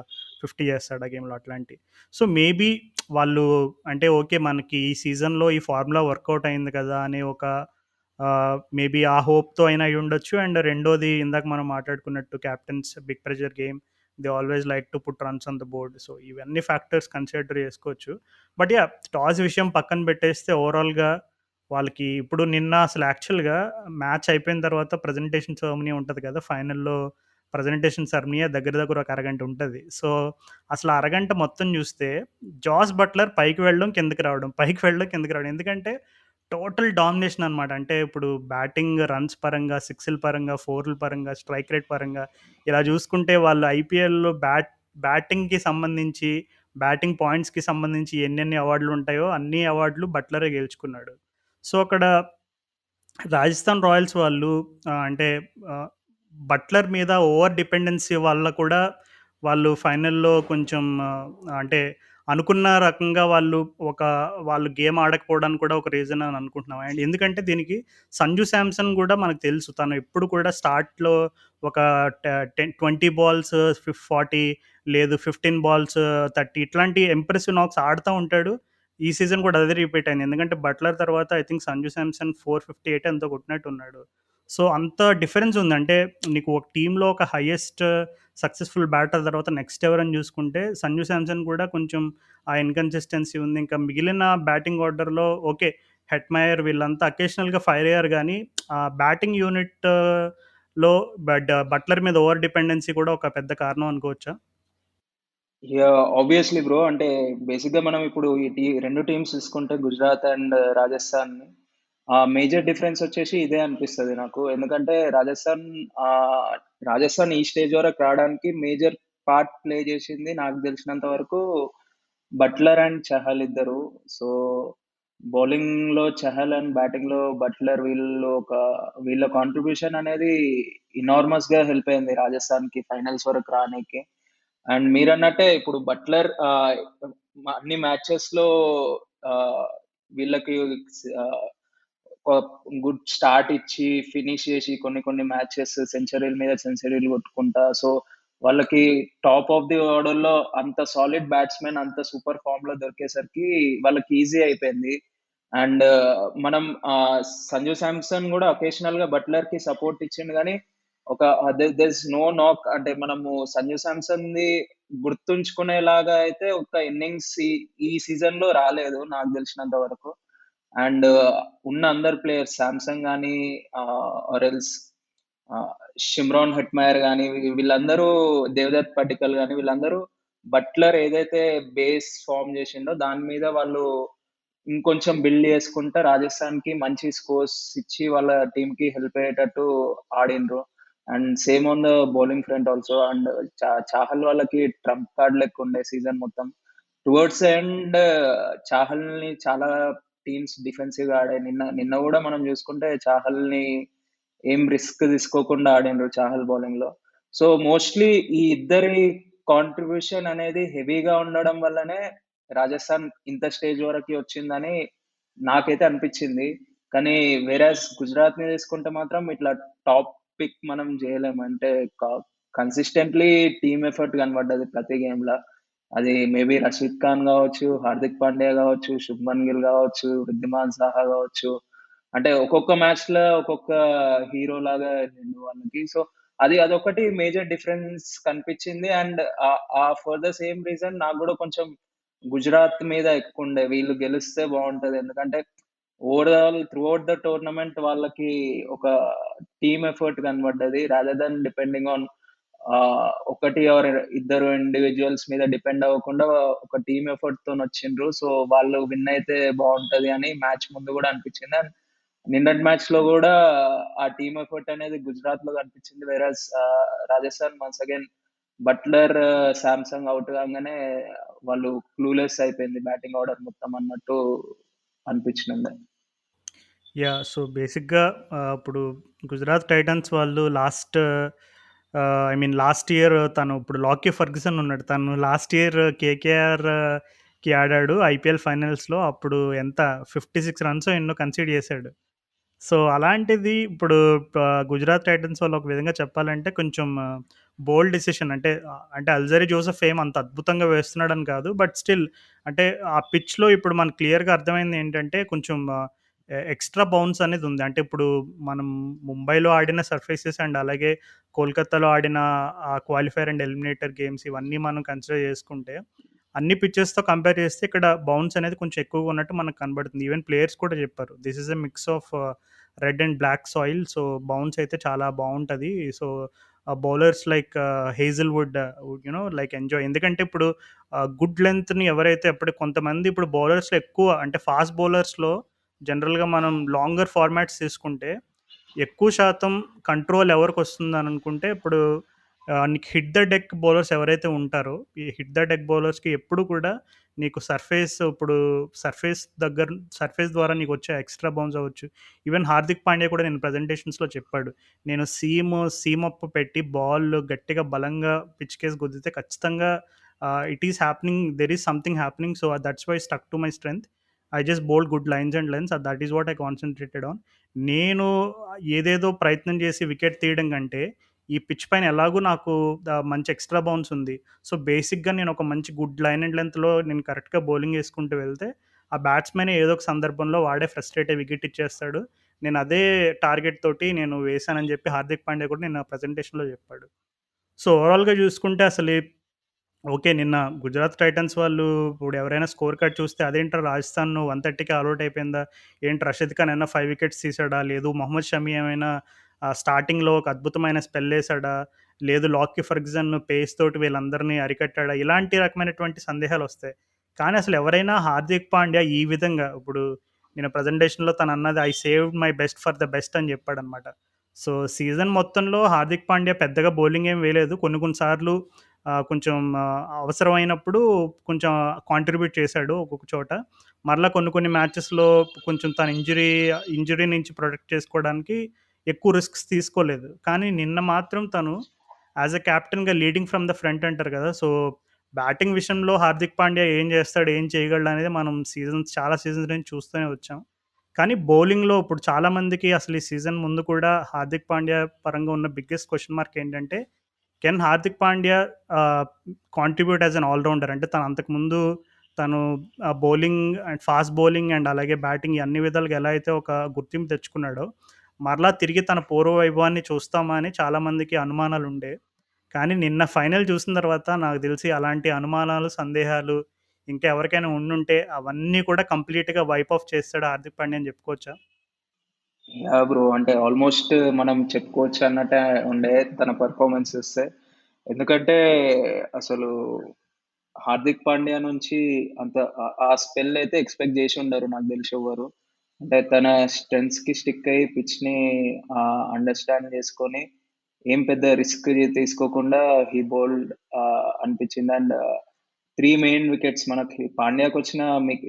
[SPEAKER 1] 50 చేస్తాడు ఆ గేమ్‌లో అట్లాంటియి. సో, మేబీ వాళ్ళు అంటే ఓకే. మనకి ఈ సీజన్‌లో ఈ ఫార్ములా వర్కౌట్ అయింది కదా! అనే ఒక మేబీ ఆ హోప్‌తో అయినా అయ్యుండొచ్చు. అండ్ రెండోది ఇందాక మనం మాట్లాడుకున్నట్టు captains big pressure game. They always like to put runs on the board. So, ఇవన్నీ ఫ్యాక్టర్స్ కన్సిడర్ చేసుకోవచ్చు. But yeah! టాస్ విషయం పక్కన పెట్టేస్తే ఓవరాల్‌గా వాళ్ళకి ఇప్పుడు నిన్న అసలు యాక్చువల్‌గా మ్యాచ్ అయిపోయిన తర్వాత ప్రెజెంటేషన్ సెరమనీ ఉంటది కదా! ఫైనల్‌లో ప్రెజెంటేషన్ సెరమనీయే దగ్గర దగ్గర ఒక అరగంట ఉంటది. సో, అసలు ఆ అరగంట మొత్తం చూస్తే జాస్ బట్లర్ పైకి వెళ్ళడం, కిందకి రావడం, పైకి వెళ్ళడం, కిందకి రావడం. ఎందుకంటే టోటల్ డామినేషన్ అనమాట. అంటే ఇప్పుడు బ్యాటింగ్ రన్స్ పరంగా, సిక్స్‌ల పరంగా, ఫోర్‌ల పరంగా, స్ట్రైక్ రేట్ పరంగా ఇలా చూసుకుంటే వాళ్ళు ఐపీఎల్‌లో బ్యాటింగ్‌కి సంబంధించి, బ్యాటింగ్ పాయింట్స్‌కి సంబంధించి ఎన్నెన్ని అవార్డులు ఉంటాయో అన్ని అవార్డులు బట్లరే గెలుచుకున్నాడు. సో, అక్కడ రాజస్థాన్ రాయల్స్ వాళ్ళు అంటే ఆహ్, బట్లర్ మీద ఓవర్ డిపెండెన్సీ వల్ల కూడా వాళ్ళు ఫైనల్‌లో కొంచెం అంటే అనుకున్న రకంగా ఒక వాళ్ళు గేమ్ ఆడకపోవడానికి కూడా ఒక రీజన్ అని అనుకుంటున్నాం. అండ్ ఎందుకంటే దీనికి సంజు శాంసన్ కూడా మనకు తెలుసు. తను ఎప్పుడు కూడా స్టార్ట్‌లో ఒక 20 బాల్స్ 40 లేదు 15 బాల్స్ 30 ఇట్లాంటి ఇంప్రెసివ్ నాక్స్ ఆడుతా ఉంటాడు. ఈ సీజన్ కూడా అదే రిపీట్ అయింది. ఎందుకంటే బట్లర్ తర్వాత ఐ థింక్ సంజు శాంసన్ 458 ఎంతో కొట్టినట్టున్నాడు. సో, అంత డిఫరెన్స్ ఉంది. అంటే నీకు ఒక టీమ్‌లో ఒక హైయెస్ట్ సక్సెస్‌ఫుల్ బ్యాటర్ తర్వాత నెక్స్ట్ ఎవరని చూసుకుంటే సంజు శాంసన్ కూడా కొంచెం ఆ ఇన్‌కన్సిస్టెన్సీ ఉంది. ఇంకా మిగిలిన బ్యాటింగ్ ఆర్డర్‌లో ఓకే. హెట్‌మైర్ వీళ్ళంతా అకేషనల్‌గా ఫైర్ అయ్యారు గానీ ఆ బ్యాటింగ్ యూనిట్‌లో బట్లర్ మీద ఓవర్ డిపెండెన్సీ కూడా ఒక పెద్ద కారణం అనుకోవచ్చా?
[SPEAKER 2] యాహ్! Obviously bro. అంటే బేసిక్‌గా మనం ఇప్పుడు ఈ 2 టీమ్స్ చూసుకుంటే గుజరాత్ అండ్ రాజస్థాన్‌ని మేజర్ డిఫరెన్స్ వచ్చేసి ఇదే అనిపిస్తది నాకు. ఎందుకంటే ఆహ్, రాజస్థాన్ ఈ స్టేజ్ వరకు రావడానికి మేజర్ పార్ట్ ప్లే చేసింది నాకు తెలిసినంత వరకు బట్లర్ అండ్ చహల్ ఇద్దరు. సో, బౌలింగ్‌లో చహల్ అండ్ బ్యాటింగ్‌లో బట్లర్ వీళ్ళ కాంట్రిబ్యూషన్ అనేది ఎనార్మస్‌గా హెల్ప్ అయింది రాజస్థాన్‌కి ఫైనల్స్ వరకు రానీకి. అండ్ మీరన్నట్టే ఇప్పుడు బట్లర్ అన్ని మ్యాచెస్‌లో వీళ్ళకి ఒక గుడ్ స్టార్ట్ ఇచ్చి ఫినిష్ చేసి కొన్ని కొన్ని మ్యాచెస్ సెంచరీల మీద సెంచరీలు కొట్టుకుంటా. సో, వాళ్ళకి టాప్ ఆఫ్ ది ఆర్డర్‌లో అంత సాలిడ్ బ్యాట్స్‌మెన్ అంత సూపర్ ఫార్మ్‌లో దొరికేసరికి వాళ్ళకి ఈజీ అయిపోయింది. అండ్ మనం సంజు శాంసన్ గూడా అకేషనల్‌గా బట్లర్‌కి సపోర్ట్ ఇచ్చిండు గానీ, ఒక దేర్ ఇస్ నో నాక్ అంటే మనము సంజు శాంసన్‌ది గుర్తుంచుకునేలాగా అయితే ఒక ఇన్నింగ్స్ ఈ సీజన్‌లో రాలేదు నాకు తెలిసినంత వరకు. అండ్ ఉన్న అందరు ప్లేయర్స్ సామ్సంగ్ గానీ ఆర్ ఎల్స్ ఆహ్, షిమ్రాన్ హెట్మయర్ గానీ వీళ్ళందరూ దేవదత్ పడ్డికల్ గానీ వీళ్ళందరూ బట్లర్ ఏదైతే బేస్ ఫార్మ్ చేసిండో దాని మీద వాళ్ళు ఇంకొంచెం బిల్డ్ చేసుకుంటా రాజస్థాన్‌కి మంచి స్కోర్స్ ఇచ్చి వాళ్ళ టీమ్‌కి హెల్ప్ అయ్యేటట్టు ఆడిండ్రు. And same on the bowling front also. And Chahal వాళ్ళకి ట్రంప్ కార్డ్ లెక్క ఉండే సీజన్ మొత్తం. టువర్డ్స్ ఎండ్ చాహల్‌ని చాలా టీమ్స్ డిఫెన్సివ్‌గా ఆడాయి. నిన్న నిన్న గూడా మనం జూసుకుంటే చాహల్‌ని ఏం రిస్క్ తీసుకోకుండా ఆడిండ్రు చాహల్ బౌలింగ్‌లో. సో, మోస్ట్‌లీ ఈ ఇద్దరి కాంట్రిబ్యూషన్ అనేది హెవీగా ఉండడం వల్లనే రాజస్థాన్ ఇంత స్టేజ్ వరకి వచ్చిందని నాకైతే అనిపిచ్చింది. కానీ వేరాజ్ గుజరాత్‌ని తీసుకుంటే మాత్రం ఇట్లా టాప్ పిక్ మనం జేయలేము. అంటే క కన్సిస్టెంట్‌లీ టీమ్ ఎఫర్ట్ కనపడ్డది ప్రతి గేమ్‌ల. అది మేబీ రషీద్ ఖాన్ గావచ్చు, హార్దిక్ పాండ్యా గావచ్చు, శుభ్మన్ గిల్ గావచ్చు, వృద్ధిమాన్ సాహా గావచ్చు. అంటే ఒక్కొక్క మ్యాచ్‌లో ఒక్కొక్క హీరోలాగా ఎళ్ళిండు వాళ్ళకి. సో, అదొకటి మేజర్ డిఫరెన్స్ కనిపిచ్చింది. And for the same reason నాకు గూడా కొంచెం గుజరాత్ మీద ఎక్కువుండే. వీళ్ళు గెలిస్తే బావుంటది. ఎందుకంటే ఓవరాల్ త్రూఅవుట్ ద టోర్నమెంట్ వాళ్ళకి ఒక టీమ్ ఎఫర్ట్ కనపడ్డది. రాదర్ థాన్ డిపెండింగ్ ఆన్ ఒకటి ఆర్ ఇద్దరు ఇండివిడ్యుయల్స్ మీద డిపెండ్ అవ్వకుండా ఒక టీమ్ ఎఫర్ట్‌తోనొచ్చిండ్రు. సో, వాళ్ళు విన్ అయితే బావుంటది అని మ్యాచ్ ముందు గూడా అనిపిచ్చింది. అండ్ నిన్నటి మ్యాచ్‌లో గూడా ఆ టీమ్ ఎఫర్ట్ అనేది గుజరాత్‌లో కనిపిచ్చింది. Whereas Rajasthan once again Buttler, Samson out కాంగానే వాళ్ళు క్లూలెస్ అయిపోయింది బ్యాటింగ్ ఆర్డర్ మొత్తం అన్నట్టు అనిపించింది.
[SPEAKER 1] సో, బేసిక్‌గా ఇప్పుడు గుజరాత్ టైటన్స్ వాళ్ళు ఐ మీన్ లాస్ట్ ఇయర్ తను ఇప్పుడు లాకీ ఫెర్గ్యూసన్ ఉన్నాడు. తను లాస్ట్ ఇయర్ కేకేఆర్‌కి ఆడాడు ఐపీఎల్ ఫైనల్స్‌లో. అప్పుడు ఎంత 56 రన్సో ఎన్నో కన్సీడ్ చేశాడు. సో, అలాంటిది ఇప్పుడు గుజరాత్ టైటన్స్ వాళ్ళు ఒక విధంగా చెప్పాలంటే కొంచెం బోల్డ్ డెసిషన్ అంటే అల్జరీ జోసెఫ్ ఏం అంత అద్భుతంగా వేస్తున్నాడని కాదు. బట్ స్టిల్ అంటే ఆ పిచ్‌లో ఇప్పుడు మనకు క్లియర్‌గా అర్థమైంది ఏంటంటే కొంచెం ఎక్స్‌ట్రా బౌన్స్ అనేది ఉంది. అంటే ఇప్పుడు మనం ముంబైలో ఆడిన సర్ఫేసెస్ అండ్ అలాగే కోల్కతాలో ఆడిన క్వాలిఫైయర్ అండ్ ఎలిమినేటర్ గేమ్స్ ఇవన్నీ మనం కన్సిడర్ చేసుకుంటే అన్ని పిచెస్‌తో కంపేర్ చేస్తే ఇక్కడ బౌన్స్ అనేది కొంచెం ఎక్కువగా ఉన్నట్టు మనకు కనబడుతుంది. ఈవెన్ ప్లేయర్స్ కూడా చెప్పారు. This is a mix of red and black soil. So, bounce అయితే చాలా బావుంటది. So, bowlers like Hazlewood like enjoy. ఎందుకంటే ఇప్పుడు గుడ్ లెంగ్త్‌ని ఎవరైతే కొంతమంది ఇప్పుడు బౌలర్స్‌లో ఎక్కువ అంటే ఫాస్ట్ బౌలర్స్‌లో జనరల్‌గా మనం లాంగర్ ఫార్మాట్స్ తీసుకుంటే ఎక్కువ శాతం కంట్రోల్ ఎవరికొస్తుందని అనుకుంటే ఇప్పుడు నీకు హిట్ ద డెక్ బౌలర్స్ ఎవరైతే ఉంటారో, ఈ హిట్ ద డెక్ బౌలర్స్‌కి ఎప్పుడు కూడా నీకు సర్ఫేస్ ద్వారా నీకొచ్చే ఎక్స్‌ట్రా బౌన్స్ అవ్వచ్చు. ఈవెన్ హార్దిక్ పాండ్యా కూడా నేను ప్రెజెంటేషన్స్‌లో చెప్పాడు. నేను సీమ్ అప్ పెట్టి బాల్ గట్టిగా బలంగా పిచ్‌కేసి గుద్దితే ఖచ్చితంగా it is happening. There is something happening. So, that's why stuck to my strength. I just bowled good lines and lengths. That is what I concentrated on. నేను ఏదేదో ప్రయత్నం చేసి వికెట్ తీయడం కంటే, ఈ పిచ్ పైన ఎలాగో నాకు మంచి ఎక్స్‌ట్రా బౌన్స్ ఉంది. సో, బేసిక్‌గా నేను ఒక మంచి గుడ్ లైన్ అండ్ లెంగ్త్‌లో నేను కరెక్ట్‌గా బౌలింగ్ యేసుకుంటూ వెళ్తే, ఆ బ్యాట్స్‌మనే ఏదో ఒక సందర్భంలో వాడే ఫ్రస్ట్రేట్ అయ్యి వికెట్ ఇచ్చేస్తాడు. నేను అదే టార్గెట్ తోటి నేను వేశానని చెప్పి హార్దిక్ పాండ్యా కూడా నిన్న ప్రెజెంటేషన్‌లో చెప్పాడు. సో, ఓవరాల్‌గా చూసుకుంటే ఓకే. నిన్న గుజరాత్ టైటన్స్ వాళ్ళు ఇప్పుడు ఎవరైనా స్కోర్ కార్డ్ చూస్తే అదేంట్రా రాజస్థాన్ 130కే ఆల్ ఔట్ అయిపోయిందా? ఏంటి రషీద్ ఖాన్ ఏమన్నా 5 వికెట్స్ తీసాడా? లేదు మొహమ్మద్ షమి ఏమైనా స్టార్టింగ్‌లో ఒక అద్భుతమైన స్పెల్లేసాడా? లేదు లాకీ ఫెర్గ్యూసన్ పేస్ తోటి వీళ్ళందరిని అరికట్టాడా? ఇలాంటి రకమైనటువంటి సందేహాలొస్తాయి. కానీ అసలు ఎవరైనా హార్దిక్ పాండ్యా ఈ విధంగా ఇప్పుడు నేను ప్రెజెంటేషన్‌లో తనన్నది I saved my best for the best అని చెప్పాడనమాట. సో, సీజన్ మొత్తంలో హార్దిక్ పాండ్యా పెద్దగా బౌలింగ్ ఏమి వేయలేదు. కొన్ని కొన్ని సార్లు కొంచెం అవసరమైనప్పుడు కొంచెం కాంట్రిబ్యూట్ చేశాడు ఒక్కొక్క చోట. మరలా కొన్ని కొన్ని మ్యాచెస్‌లో కొంచెం తన ఇంజరీ నుంచి ప్రొటెక్ట్ చేసుకోవడానికి ఎక్కువ రిస్క్స్ తీసుకోలేదు. కానీ నిన్న మాత్రం తను యాస్ ఎ కెప్టెన్‌గా లీడింగ్ ఫ్రమ్ ద ఫ్రంట్ అంటారు కదా! సో, బ్యాటింగ్ విషయంలో హార్దిక్ పాండ్యా ఏం చేస్తాడు, ఏం చేయగలడు అనేది మనం చాలా సీజన్స్ నుంచి చూస్తూనే వచ్చాం. కానీ బౌలింగ్‌లో ఇప్పుడు చాలామందికి అసలు ఈ సీజన్ ముందు కూడా హార్దిక్ పాండ్యా పరంగా ఉన్న బిగ్గెస్ట్ క్వెషన్ మార్క్ ఏంటంటే, can Hardik Pandya ah, contribute as an all rounder? అంటే తను అంతకుముందు తను bowling and fast bowling and అలాగే బ్యాటింగ్ ఈ అన్ని విధాలుగా ఎలా అయితే ఒక గుర్తింపు తెచ్చుకున్నాడో, మరలా తిరిగి తన పూర్వ వైభవాన్ని చూస్తామా అని చాలామందికి అనుమానాలుండే. కానీ నిన్న ఫైనల్ చూసిన తర్వాత నాకు తెలిసి అలాంటి అనుమానాలు, సందేహాలు ఇంకా ఎవరికైనా ఉండుంటే అవన్నీ కూడా కంప్లీట్‌గా వైప్ ఆఫ్ చేసేసాడు హార్దిక్ పాండ్యా అని చెప్పుకోవచ్చా?
[SPEAKER 2] యాహ్! బ్రో. అంటే ఆల్మోస్ట్ మనం చెప్పుకోవచ్చు అన్నట్టే ఉండే తన పెర్ఫార్మన్స్ చూస్తే. ఎందుకంటే అసలు హార్దిక్ పాండ్యా నుంచి అంత ఆ స్పెల్ అయితే ఎక్స్‌పెక్ట్ జేసి ఉండరు నాకు దెలిసి ఎవ్వరు. అంటే తన స్ట్రెంగ్త్స్‌కి స్టిక్ అయ్యి పిచ్‌ని అండర్‌స్టాండ్ చేసుకొని ఏం పెద్ద రిస్క్ తీసుకోకుండా హీ బౌల్డ్ అనిపించింది. అండ్ 3 మెయిన్ వికెట్స్ మనకి పాండ్యాకొచ్చిన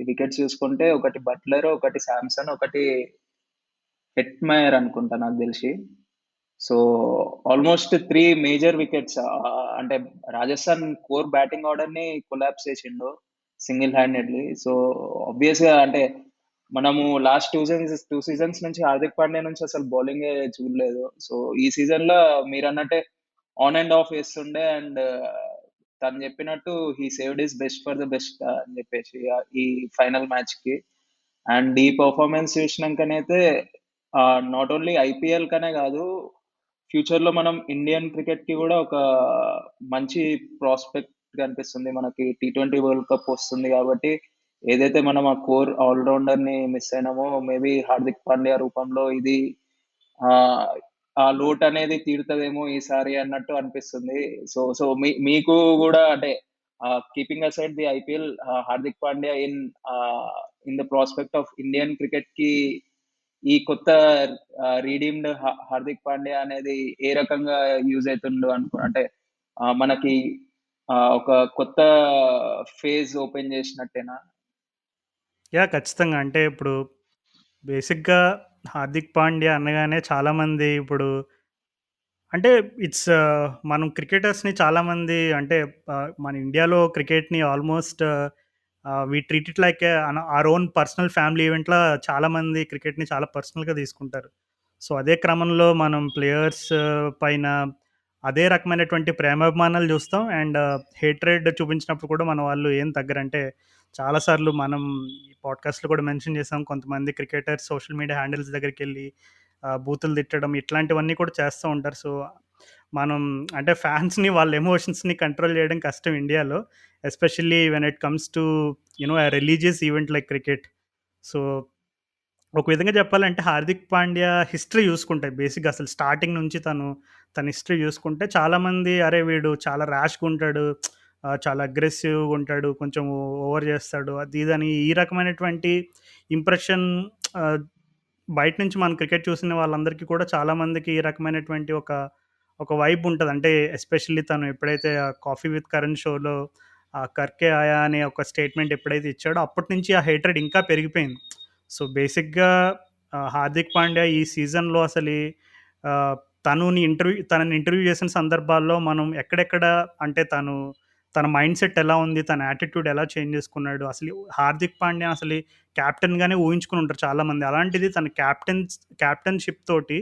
[SPEAKER 2] వికెట్స్ చూసుకుంటే ఒకటి బట్లర్, ఒకటి శాంసన్, ఒకటి హెట్‌మైర్ అనుకుంటా నాకు దెలిసి. సో, ఆల్మోస్ట్ 3 మేజర్ వికెట్స్ అంటే రాజస్థాన్ కోర్ బ్యాటింగ్ ఆర్డర్‌ని కొలాప్స్ చేసిండు సింగిల్ హ్యాండెడ్‌లీ. సో, ఆబ్వియస్‌గా అంటే మనము లాస్ట్ 2 సీజన్స్ నుంచి హార్దిక్ పాండ్యా నుంచి అసలు బౌలింగే చూడలేదు. సో, ఈ సీజన్‌లో మీరన్నట్టే ఆన్ అండ్ ఆఫ్ ఏస్తుండే. అండ్ తను చెప్పినట్టు he saved his best for the best అని చెప్పేసి ఈ ఫైనల్ మ్యాచ్‌కి. అండ్ ఈ పెర్ఫార్మన్స్ చూసినంకనైతే నాట్ ఓన్లీ ఐపీఎల్ కనే కాదు, ఫ్యూచర్‌లో మనం ఇండియన్ క్రికెట్‌కి గూడా ఒక మంచి ప్రాస్పెక్ట్ కనిపిస్తుంది. మనకి టీ20 వరల్డ్ కప్ వస్తుంది గాబట్టి, ఏదైతే మనం ఆ కోర్ ఆల్ రౌండర్‌ని మిస్ అయినామో, మేబీ హార్దిక్ పాండ్యా రూపంలో ఇది ఆహ్, ఆ లోటనేది తీరుతదేమో ఈసారి అన్నట్టు అనిపిస్తుంది. సో, సో మీకు గూడా అంటే keeping aside the IPL, Hardik Pandya in the prospect of Indian క్రికెట్‌కి ఈ కొత్త రీడీమ్డ్ హార్దిక్ పాండ్యా అనేది ఏ రకంగా యూజ్ అయితుండు అంటే మనకి ఒక కొత్త ఫేజ్ ఓపెన్ చేసినట్టేనా?
[SPEAKER 1] యాహ్! ఖచ్చితంగా. అంటే ఇప్పుడు బేసిక్‌గా హార్దిక్ పాండ్యా అనగానే చాలామంది ఇప్పుడు అంటే మనం క్రికెటర్స్‌ని చాలామంది అంటే మన ఇండియాలో క్రికెట్‌ని almost we treat it like our own personal family ఈవెంట్‌లా చాలామంది క్రికెట్‌ని చాలా పర్సనల్‌గా తీసుకుంటారు. సో, అదే క్రమంలో మనం ప్లేయర్స్ పైన అదే రకమైనటువంటి ప్రేమాభిమానాలు చూస్తాం. అండ్ హేట్రెడ్ చూపించినప్పుడు కూడా మన వాళ్ళు ఏం తగ్గరంటే చాలా సార్లు మనం ఈ పాడ్‌కాస్ట్‌లో కూడా మెన్షన్ చేసాం. కొంతమంది క్రికెటర్స్ సోషల్ మీడియా హ్యాండిల్స్ దగ్గరికెళ్ళి బూతులు తిట్టడం ఇట్లాంటివన్నీ కూడా చేస్తూ ఉంటారు. సో, మనం అంటే ఫ్యాన్స్‌ని వాళ్ళ ఎమోషన్స్‌ని కంట్రోల్ చేయడం కష్టం ఇండియాలో. Especially when it comes to a religious event like cricket. So, ఒక విధంగా చెప్పాలంటే హార్దిక్ పాండ్యా హిస్టరీ చూసుకుంటే బేసిక్‌గా అసలు స్టార్టింగ్ నుంచి తన హిస్టరీ చూసుకుంటే చాలామంది అరే! వీడు చాలా ర్యాష్‌గా ఉంటాడు. చాలా అగ్రెసివ్‌గా ఉంటాడు. కొంచెం ఓవర్ చేస్తాడు. అది ఇది అని ఈ రకమైనటువంటి ఇంప్రెషన్ ఆహ్, బయట నుంచి మనం క్రికెట్ చూసిన వాళ్ళందరికీ కూడా చాలామందికి ఈ రకమైనటువంటి ఒక వైబ్ ఉంటది. అంటే ఎస్పెషల్లీ తను ఎప్పుడైతే 'కాఫీ విత్ కరణ్' షోలో 'కర్కే ఆయా' అనే ఒక స్టేట్మెంట్ ఎప్పుడైతే ఇచ్చాడో అప్పటి నుంచి ఆ హేట్రెడ్ ఇంకా పెరిగిపోయింది. సో, బేసిక్‌గా హార్దిక్ పాండ్యా ఈ సీజన్‌లో ఆహ్, తనని ఇంటర్వ్యూ చేసిన సందర్భాల్లో మనం ఎక్కడెక్కడ అంటే తన మైండ్‌సెట్ ఎలా ఉంది? తన యాటిట్యూడ్ ఎలా చేంజ్ చేసుకున్నాడు? అసలు హార్దిక్ పాండ్యా అసలు కెప్టెన్‌గానే ఊహించుకొని ఉంటారు చాలామంది. అలాంటిది తన కెప్టెన్‌షిప్ తోటి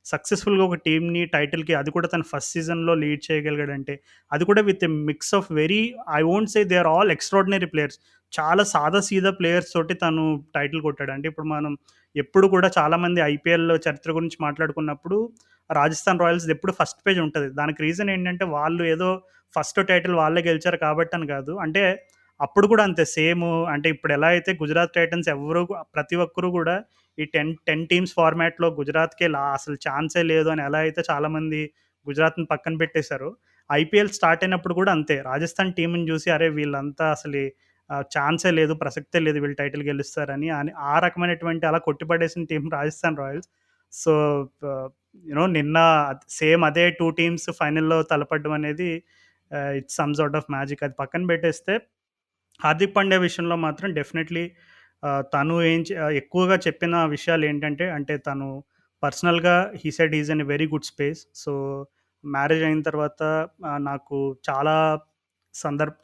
[SPEAKER 1] సక్సెస్‌ఫుల్‌గా ఒక టీమ్‌ని టైటిల్‌కి అది కూడా తన ఫస్ట్ సీజన్‌లో లీడ్ చేయగలిగాడంటే, అది కూడా with a mix of I won't say they are all extraordinary players. చాలా సాదా సీదా ప్లేయర్స్ తోటి తను టైటిల్ కొట్టాడు. అంటే ఇప్పుడు మనం ఎప్పుడు కూడా చాలామంది ఐపీఎల్ చరిత్ర గురించి మాట్లాడుకున్నప్పుడు రాజస్థాన్ రాయల్స్‌ది ఎప్పుడు ఫస్ట్ పేజ్ ఉంటది. దానికి రీజన్ ఏంటంటే వాళ్ళు ఏదో ఫస్ట్ టైటిల్ వాళ్ళే గెలిచారు కాబట్టని కాదు. అంటే అప్పుడు కూడా అంతే సేము అంటే ఇప్పుడు ఎలా అయితే గుజరాత్ టైటన్స్ ప్రతి ఒక్కరు కూడా ఈ 10 టీమ్స్ ఫార్మాట్‌లో గుజరాత్‌కే అసలు ఛాన్సే లేదు అని ఎలా అయితే చాలామంది గుజరాత్‌ని పక్కన పెట్టేసారో, ఐపీఎల్ స్టార్ట్ అయినప్పుడు కూడా అంతే. రాజస్థాన్ టీమ్‌ని చూసి అరే! వీళ్ళంతా అసలు ఛాన్సే లేదు, ప్రసక్తే లేదు వీళ్ళు టైటిల్ గెలుస్తారని ఆ రకమైనటువంటి అలా కొట్టిపడేసిన టీమ్ రాజస్థాన్ రాయల్స్. సో, ఆహ్, నిన్న సేమ్ అదే 2 టీమ్స్ ఫైనల్‌లో తలపడడం అనేది it's some sort of magic. అది పక్కన పెట్టేస్తే హార్దిక్ పాండ్యా విషయంలో మాత్రం డెఫినెట్‌లీ తను ఎక్కువగా చెప్పిన విషయాలేంటంటే, అంటే తను పర్సనల్‌గా he said he is in a very good space. So, marriage అయిన తర్వాత నాకు చాలా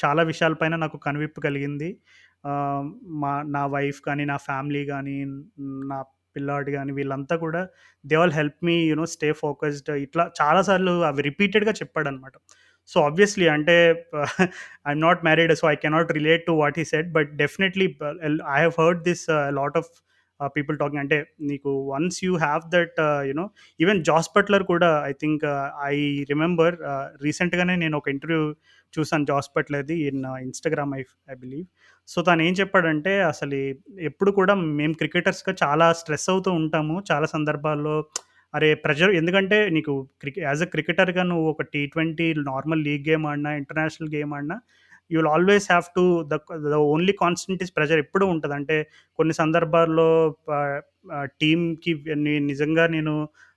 [SPEAKER 1] చాలా విషయాలపైన నాకు కనువిప్పు కలిగింది. ఆహ్, నా వైఫ్ గానీ, నా ఫ్యామిలీ గానీ, నా పిల్లాడు గానీ వీళ్ళంతా కూడా they all help me stay focused ఇట్లా చాలా సార్లు అవి రిపీటెడ్‌గా చెప్పాడనమాట. సో, ఆబ్వియస్‌లీ అంటే I am not married so, I cannot relate to what he said. But definitely I have heard this lot of people talking అంటే నీకు once you have that even Jos Buttler కూడా ఐ థింక్ ఐ రిమెంబర్ రీసెంట్‌గానే నేను ఒక ఇంటర్వ్యూ చూసాను జాస్ బట్లర్‌ది in Instagram I believe. So, తనేం చెప్పాడంటే అసలు ఎప్పుడు కూడా మేము క్రికెటర్స్‌గా చాలా స్ట్రెస్ అవుతూ ఉంటాము. చాలా సందర్భాల్లో అరే! ప్రెషర్ ఎందుకంటే నీకు యాస్ ఎ క్రికెటర్‌గా నువ్వు ఒక టీ20 నార్మల్ లీగ్ గేమ్ ఆడినా, ఇంటర్నేషనల్ గేమ్ ఆడినా you will always have to the the only constant is pressure ఎప్పుడూ ఉంటది. అంటే కొన్ని సందర్భాల్లో టీమ్‌కి నిజంగా నేను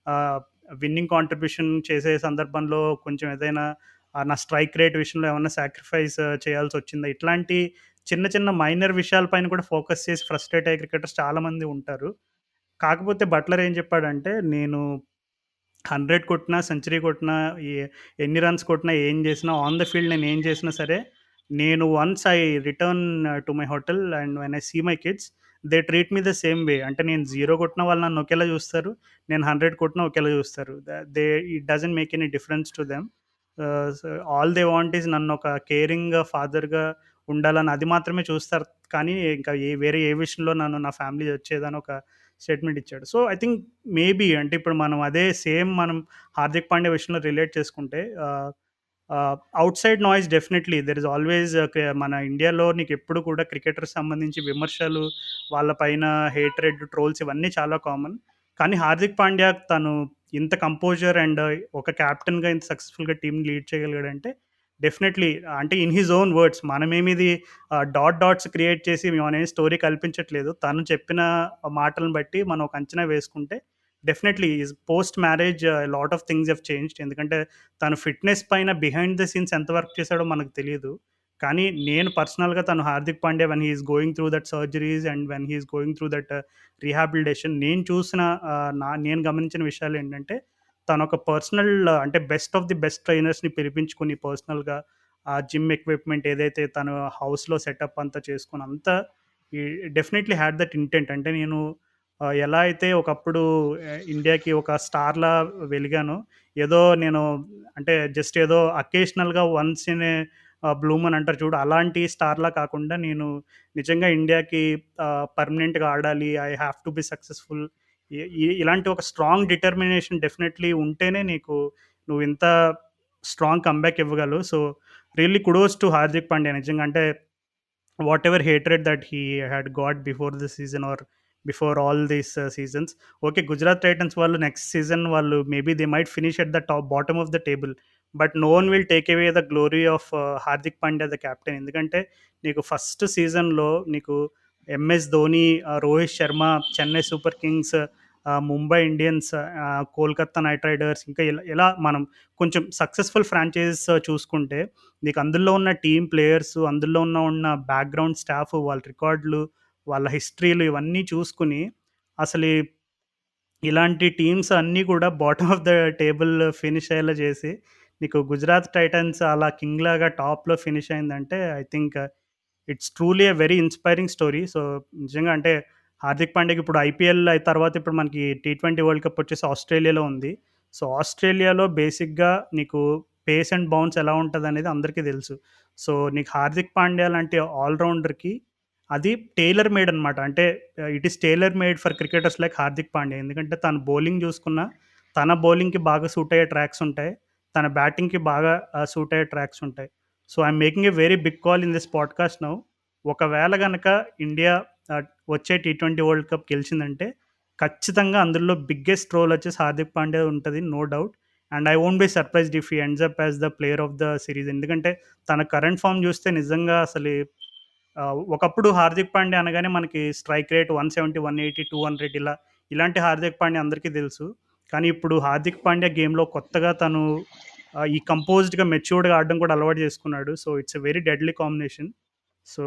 [SPEAKER 1] ఆహ్, విన్నింగ్ కాంట్రిబ్యూషన్ చేసే సందర్భంలో కొంచెం ఏదైనా నా స్ట్రైక్ రేట్ విషయంలో ఏమన్నా సాక్రిఫైస్ చేయాల్సొచ్చిందా? ఇట్లాంటి చిన్న చిన్న మైనర్ విషయాల పైన కూడా ఫోకస్ చేసి ఫ్రస్ట్రేట్ అయ్యే క్రికెటర్స్ చాలామంది ఉంటారు. కాకపోతే బట్లర్ ఏం చెప్పాడంటే, నేను 100 కొట్టినా, సెంచరీ కొట్టినా, ఎ ఎన్ని రన్స్ కొట్టినా, ఏం చేసినా, ఆన్ ద ఫీల్డ్ నేనేం చేసినా సరే, నేను once I return to my hotel and when I see my kids, they treat me the same way. అంటే నేను 0 కొట్టినా వాళ్ళు నన్ను ఒకేలా చూస్తారు. నేను 100 కొట్టినా ఒకేలా చూస్తారు. It doesn't make any difference to them. So, all they want is నన్నొక కేరింగ్ ఫాదర్‌గా ఉండాలని అది మాత్రమే చూస్తారు. కానీ ఇంకా వేరే ఏ విషయంలో నన్ను నా ఫ్యామిలీ వచ్చేదని ఒక స్టేట్మెంట్ ఇచ్చాడు. సో, ఐ థింక్ మేబీ అంటే ఇప్పుడు మనం అదే సేమ్ మనం హార్దిక్ పాండ్యా విషయంలో రిలేట్ చేసుకుంటే outside noise definitely there is always మన ఇండియాలో నీకెప్పుడు కూడా క్రికెటర్స్ సంబంధించి విమర్శలు, వాళ్ళ పైన హేట్రెడ్, ట్రోల్స్ ఇవన్నీ చాలా కామన్. కానీ హార్దిక్ పాండ్యా తను ఇంత కంపోజర్ అండ్ ఒక కెప్టెన్‌గా ఇంత సక్సెస్‌ఫుల్‌గా టీమ్‌ని లీడ్ చేయగలిగాడంటే డెఫినెట్‌లీ అంటే ఇన్ హిస్ ఓన్ వర్డ్స్ మనమేమిది డాట్స్ క్రియేట్ చేసి మేమనేం స్టోరీ కల్పించట్లేదు. తను చెప్పిన మాటలను బట్టి మనం ఒక అంచనా వేసుకుంటే definitely his post marriage lot of things have changed. ఎందుకంటే తను ఫిట్‌నెస్ పైన బిహైండ్ ద సీన్స్ ఎంత వర్క్ చేశాడో మనకు తెలీదు. కానీ నేను పర్సనల్‌గా తను Hardik Pandya when he is going through that surgeries and when he is going through that rehabilitation నేను చూసిన నేను గమనించిన విషయాలేంటంటే తనొక పర్సనల్ అంటే బెస్ట్ ఆఫ్ ది బెస్ట్ ట్రైనర్స్‌ని పిలిపించుకొని పర్సనల్‌గా ఆ జిమ్ ఎక్విప్‌మెంట్ ఏదైతే తను హౌస్‌లో సెటప్ అంతా చేసుకొని అంతా ఈ డెఫినెట్‌లీ హాడ్ దట్ ఇంటెంట్. అంటే నేను ఎలా అయితే ఒకప్పుడు ఇండియాకి ఒక స్టార్‌లా వెలిగానో, ఏదో నేను అంటే జస్ట్ ఏదో అకేషనల్‌గా once in a blue moon అంటారు చూడు, అలాంటి స్టార్‌లా కాకుండా నేను నిజంగా ఇండియాకి పర్మనెంట్‌గా ఆడాలి. I have to be successful. ఇలాంటి ఒక స్ట్రాంగ్ డిటర్మినేషన్ డెఫినెట్‌లీ ఉంటేనే నువ్వింత స్ట్రాంగ్ కమ్‌బ్యాక్ ఇవ్వగలవు. So, really kudos to Hardik Pandya నిజంగా. అంటే whatever hatred that he had got before this season or before all these seasons. Okay. Gujarat Titans వాళ్ళు నెక్స్ట్ సీజన్ వాళ్ళు maybe they might finish at the bottom of the table. But no one will take away the glory of Hardik Pandya the captain. ఎందుకంటే నీకు ఫస్ట్ సీజన్‌లో నీకు MS Dhoni, Rohit Sharma, Chennai super Kings, Mumbai Indians, Kolkata Knight riders ఇంకా ఇలా ఇలా మనం కొంచెం సక్సెస్‌ఫుల్ ఫ్రాంచైజీస్ చూసుకుంటే నీకు అందులో ఉన్న టీమ్ ప్లేయర్స్, అందులో ఉన్న బ్యాక్‌గ్రౌండ్ స్టాఫ్, వాళ్ళ రికార్డులు, వాళ్ళ హిస్టరీలు ఇవన్నీ చూసుకొని అసలు ఇలాంటి టీమ్స్ అన్నీ కూడా bottom of the table finish అయ్యేలా చేసి, నీకు గుజరాత్ టైటన్స్ అలా కింగ్‌లాగా టాప్‌లో ఫినిష్ అయిందంటే I think it's truly a very inspiring story. So, నిజంగా అంటే హార్దిక్ పాండ్యాకి ఇప్పుడు ఐపీఎల్ తర్వాత ఇప్పుడు మనకి టీ20 వరల్డ్ కప్ వచ్చేసి ఆస్ట్రేలియాలో ఉంది. సో, ఆస్ట్రేలియాలో బేసిక్‌గా నీకు పేస్ అండ్ బౌన్స్ ఎలా ఉంటదనేది అందరికీ తెలుసు. సో, నీకు హార్దిక్ పాండ్యా లాంటి ఆల్ రౌండర్‌కి అది టైలర్ మేడ్ అనమాట. అంటే it is trailer made for cricketers like Hardik Pandya. ఎందుకంటే తను బౌలింగ్ చూసుకున్నా, తన బౌలింగ్‌కి బాగా సూట్ అయ్యే ట్రాక్స్ ఉంటాయి. తన బ్యాటింగ్‌కి బాగా సూట్ అయ్యే ట్రాక్స్ ఉంటాయి. So, I'm making a very big call in this podcast now. ఒకవేళ గనక ఇండియా ఆహ్, వచ్చే టీ20 వరల్డ్ కప్ గెలిచిందంటే, ఖచ్చితంగా అందులో బిగ్గెస్ట్ రోల్ వచ్చేసి హార్దిక్ పాండ్యా ఉంటది. No doubt. And I won't be surprised if he ends up as the player of the series. ఎందుకంటే తన కరెంట్ ఫార్మ్ చూస్తే నిజంగా అసలు ఒకప్పుడు హార్దిక్ పాండ్యా అనగానే మనకి స్ట్రైక్ రేట్ 170, 180, 200 ఇలాంటి హార్దిక్ పాండ్యా అందరికీ తెలుసు. కానీ ఇప్పుడు హార్దిక్ పాండ్యా గేమ్‌లో కొత్తగా తను ఈ కంపోజ్డ్‌గా, మెచ్యూర్డ్‌గా ఆడడం కూడా అలవాటు చేసుకున్నాడు. So, it's a very deadly combination. So,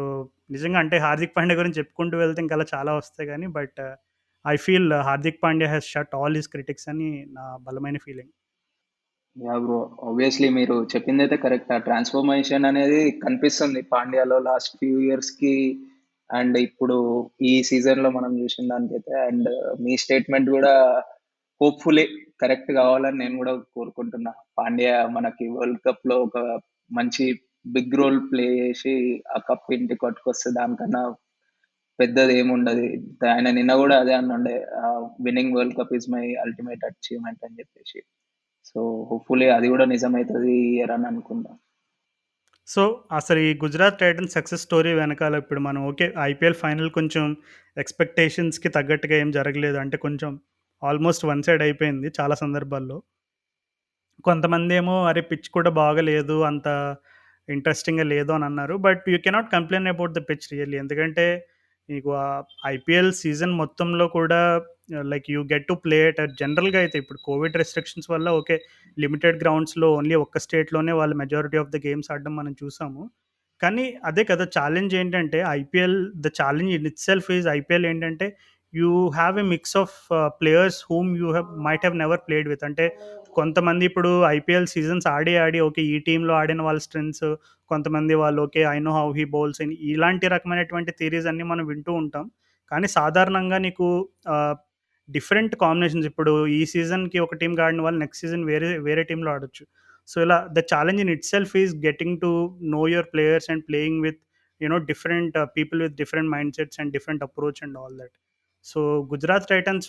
[SPEAKER 1] నిజంగా అంటే హార్దిక్ పాండ్యా గురించి చెప్పుకుంటూ వెళ్తే ఇంకా అలా చాలా వస్తాయి గానీ, but I feel Hardik Pandya has shut all his critics అని నా బలమైన ఫీలింగ్.
[SPEAKER 2] యాహ్! బ్రో. ఆబ్వియస్‌లీ మీరు చెప్పిందైతే కరెక్ట్. ఆ ట్రాన్స్‌ఫర్మేషన్ అనేది కనిపిస్తుంది పాండ్యాలో లాస్ట్ ఫ్యూ ఇయర్స్‌కి అండ్ ఇప్పుడు ఈ సీజన్‌లో మనం చూసిన దానికైతే. అండ్ మీ స్టేట్‌మెంట్ గూడా హోప్‌ఫుల్లీ కరెక్ట్ కావాలని నేను గూడా కోరుకుంటున్నా. పాండ్యా మనకి వరల్డ్ కప్‌లో ఒక మంచి బిగ్ రోల్ ప్లే చేసి ఆ కప్ ఇంటికి పట్టుకొస్తే దానికన్నా పెద్దదేముండదు. ఆయన నిన్న గూడా అదే అన్నుండే winning world cup is my ultimate achievement అని జెప్పేసి. సో, హోప్‌ఫుల్లీ అది గూడా నిజమైతది ఈ ఇయర్ అని అనుకుందాం.
[SPEAKER 1] సో, అసలు ఈ గుజరాత్ టైటన్స్ సక్సెస్ స్టోరీ వెనకాల ఇప్పుడు మనం ఓకే. ఐపీఎల్ ఫైనల్ కొంచెం ఎక్స్‌పెక్టేషన్స్‌కి తగ్గట్టుగా ఏం జరగలేదు. అంటే కొంచెం ఆల్మోస్ట్ వన్ సైడ్ అయిపోయింది చాలా సందర్భాల్లో. కొంతమందేమో అరే! పిచ్ కూడా బాగాలేదు. అంత ఇంట్రెస్టింగ్‌గా లేదు అని అన్నారు. But you cannot complain about the pitch really. ఎందుకంటే నీకు ఐపీఎల్ సీజన్ మొత్తంలో కూడా like you get to play at జనరల్‌గా అయితే ఇప్పుడు కోవిడ్ రెస్ట్రిక్షన్స్ వల్ల ఓకే. లిమిటెడ్ గ్రౌండ్స్‌లో ఓన్లీ ఒక్క స్టేట్‌లోనే వాళ్ళు మెజారిటీ ఆఫ్ ద గేమ్స్ ఆడడం మనం చూసాము. కానీ అదే కదా ఛాలెంజ్ ఏంటంటే IPL the challenge in itself is IPL ఏంటంటే you have a mix of players whom you might have never played with. అంటే కొంతమంది ఇప్పుడు ఐపీఎల్ సీజన్స్ ఆడి, ఆడి ఓకే. ఈ టీమ్‌లో ఆడిన వాళ్ళ స్ట్రెంగ్త్స్, కొంతమంది వాళ్ళు okay. I know how he bowls అని ఇలాంటి రకమైనటువంటి థియరీస్ అన్నీ మనం వింటూ ఉంటాం. కానీ సాధారణంగా నీకు ఆహ్, డిఫరెంట్ కాంబినేషన్స్ ఇప్పుడు ఈ సీజన్‌కి ఒక టీమ్‌కి ఆడిన వాళ్ళు నెక్స్ట్ సీజన్ వేరే వేరే టీమ్‌లో ఆడొచ్చు. సో, ఇలా the challenge in itself is getting to know your players and playing with different people with different mind sets and different approach and all that. So, Gujarat Titans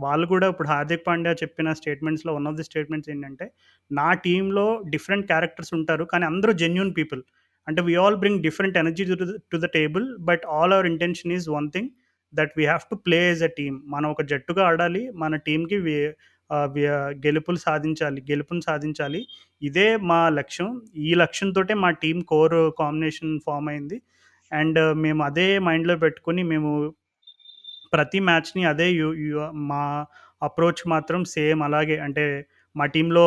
[SPEAKER 1] వాళ్ళు కూడా ఇప్పుడు హార్దిక్ పాండ్యా చెప్పిన స్టేట్మెంట్స్‌లో వన్ ఆఫ్ ది స్టేట్మెంట్స్ ఏంటంటే, నా టీమ్‌లో డిఫరెంట్ క్యారెక్టర్స్ ఉంటారు. కానీ అందరూ జెన్యూన్ పీపుల్. అంటే we all bring different energy to the table. But all our intention is one thing that we have to play as a team. మనం ఒక జట్టుగా ఆడాలి. మన టీమ్‌కి గెలుపుని సాధించాలి. ఇదే మా లక్ష్యం. ఈ లక్ష్యంతోటే మా టీమ్ కోర్ కాంబినేషన్ ఫార్మ్ అయింది. అండ్ మేము అదే మైండ్‌లో పెట్టుకొని మేము ప్రతి మ్యాచ్‌ని అదే యు యు మా అప్రోచ్ మాత్రం సేమ్ అలాగే అంటే మా టీమ్‌లో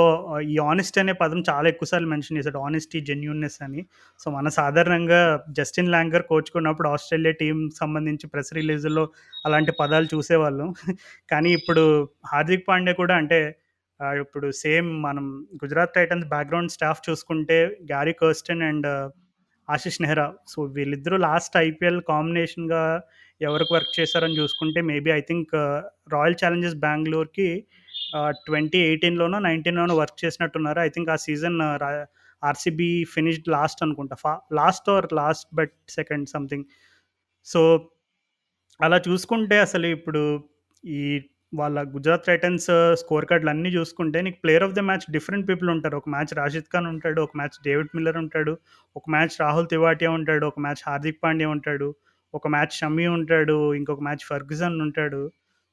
[SPEAKER 1] ఈ హానెస్టీ అనే పదం చాలా ఎక్కువ సార్లు మెన్షన్ చేశాడు. హానెస్టీ, జెన్యూన్‌నెస్ అని. సో, మన సాధారణంగా జస్టిన్ లాంగర్ కోచ్‌గా ఉన్నప్పుడు ఆస్ట్రేలియా టీమ్‌కి సంబంధించి ప్రెస్ రిలీజుల్లో అలాంటి పదాలు చూసేవాళ్ళం. కానీ ఇప్పుడు హార్దిక్ పాండ్యా కూడా అంటే ఇప్పుడు సేమ్ మనం గుజరాత్ టైటన్స్ బ్యాక్‌గ్రౌండ్ స్టాఫ్ చూసుకుంటే Gary Kirsten and Ashish Nehra. So, వీళ్ళిద్దరూ లాస్ట్ ఐపీఎల్ కాంబినేషన్‌గా ఎవరికి వర్క్ చేశారని చూసుకుంటే maybe I think Royal Challengers బెంగుళూరుకి 2018లోనో, 19లోనో వర్క్ చేసినట్టున్నారు. ఐ థింక్ ఆ సీజన్ ఆర్‌సీబీ ఫినిష్డ్ లాస్ట్ అనుకుంటా. Last or last but second something. So, అలా చూసుకుంటే అసలు ఇప్పుడు ఈ వాళ్ళ గుజరాత్ టైటన్స్ స్కోర్ కార్డ్‌లన్నీ చూసుకుంటే నీకు player of the match different people ఉంటారు. ఒక మ్యాచ్ రాషిద్ ఖాన్ ఉంటాడు. ఒక మ్యాచ్ డేవిడ్ మిల్లర్ ఉంటాడు. ఒక మ్యాచ్ రాహుల్ తివాటియా ఉంటాడు. ఒక మ్యాచ్ హార్దిక్ పాండ్యా ఉంటాడు. ఒక మ్యాచ్ షమి ఉంటాడు. ఇంకొక మ్యాచ్ ఫర్గ్యూసన్ ఉంటాడు.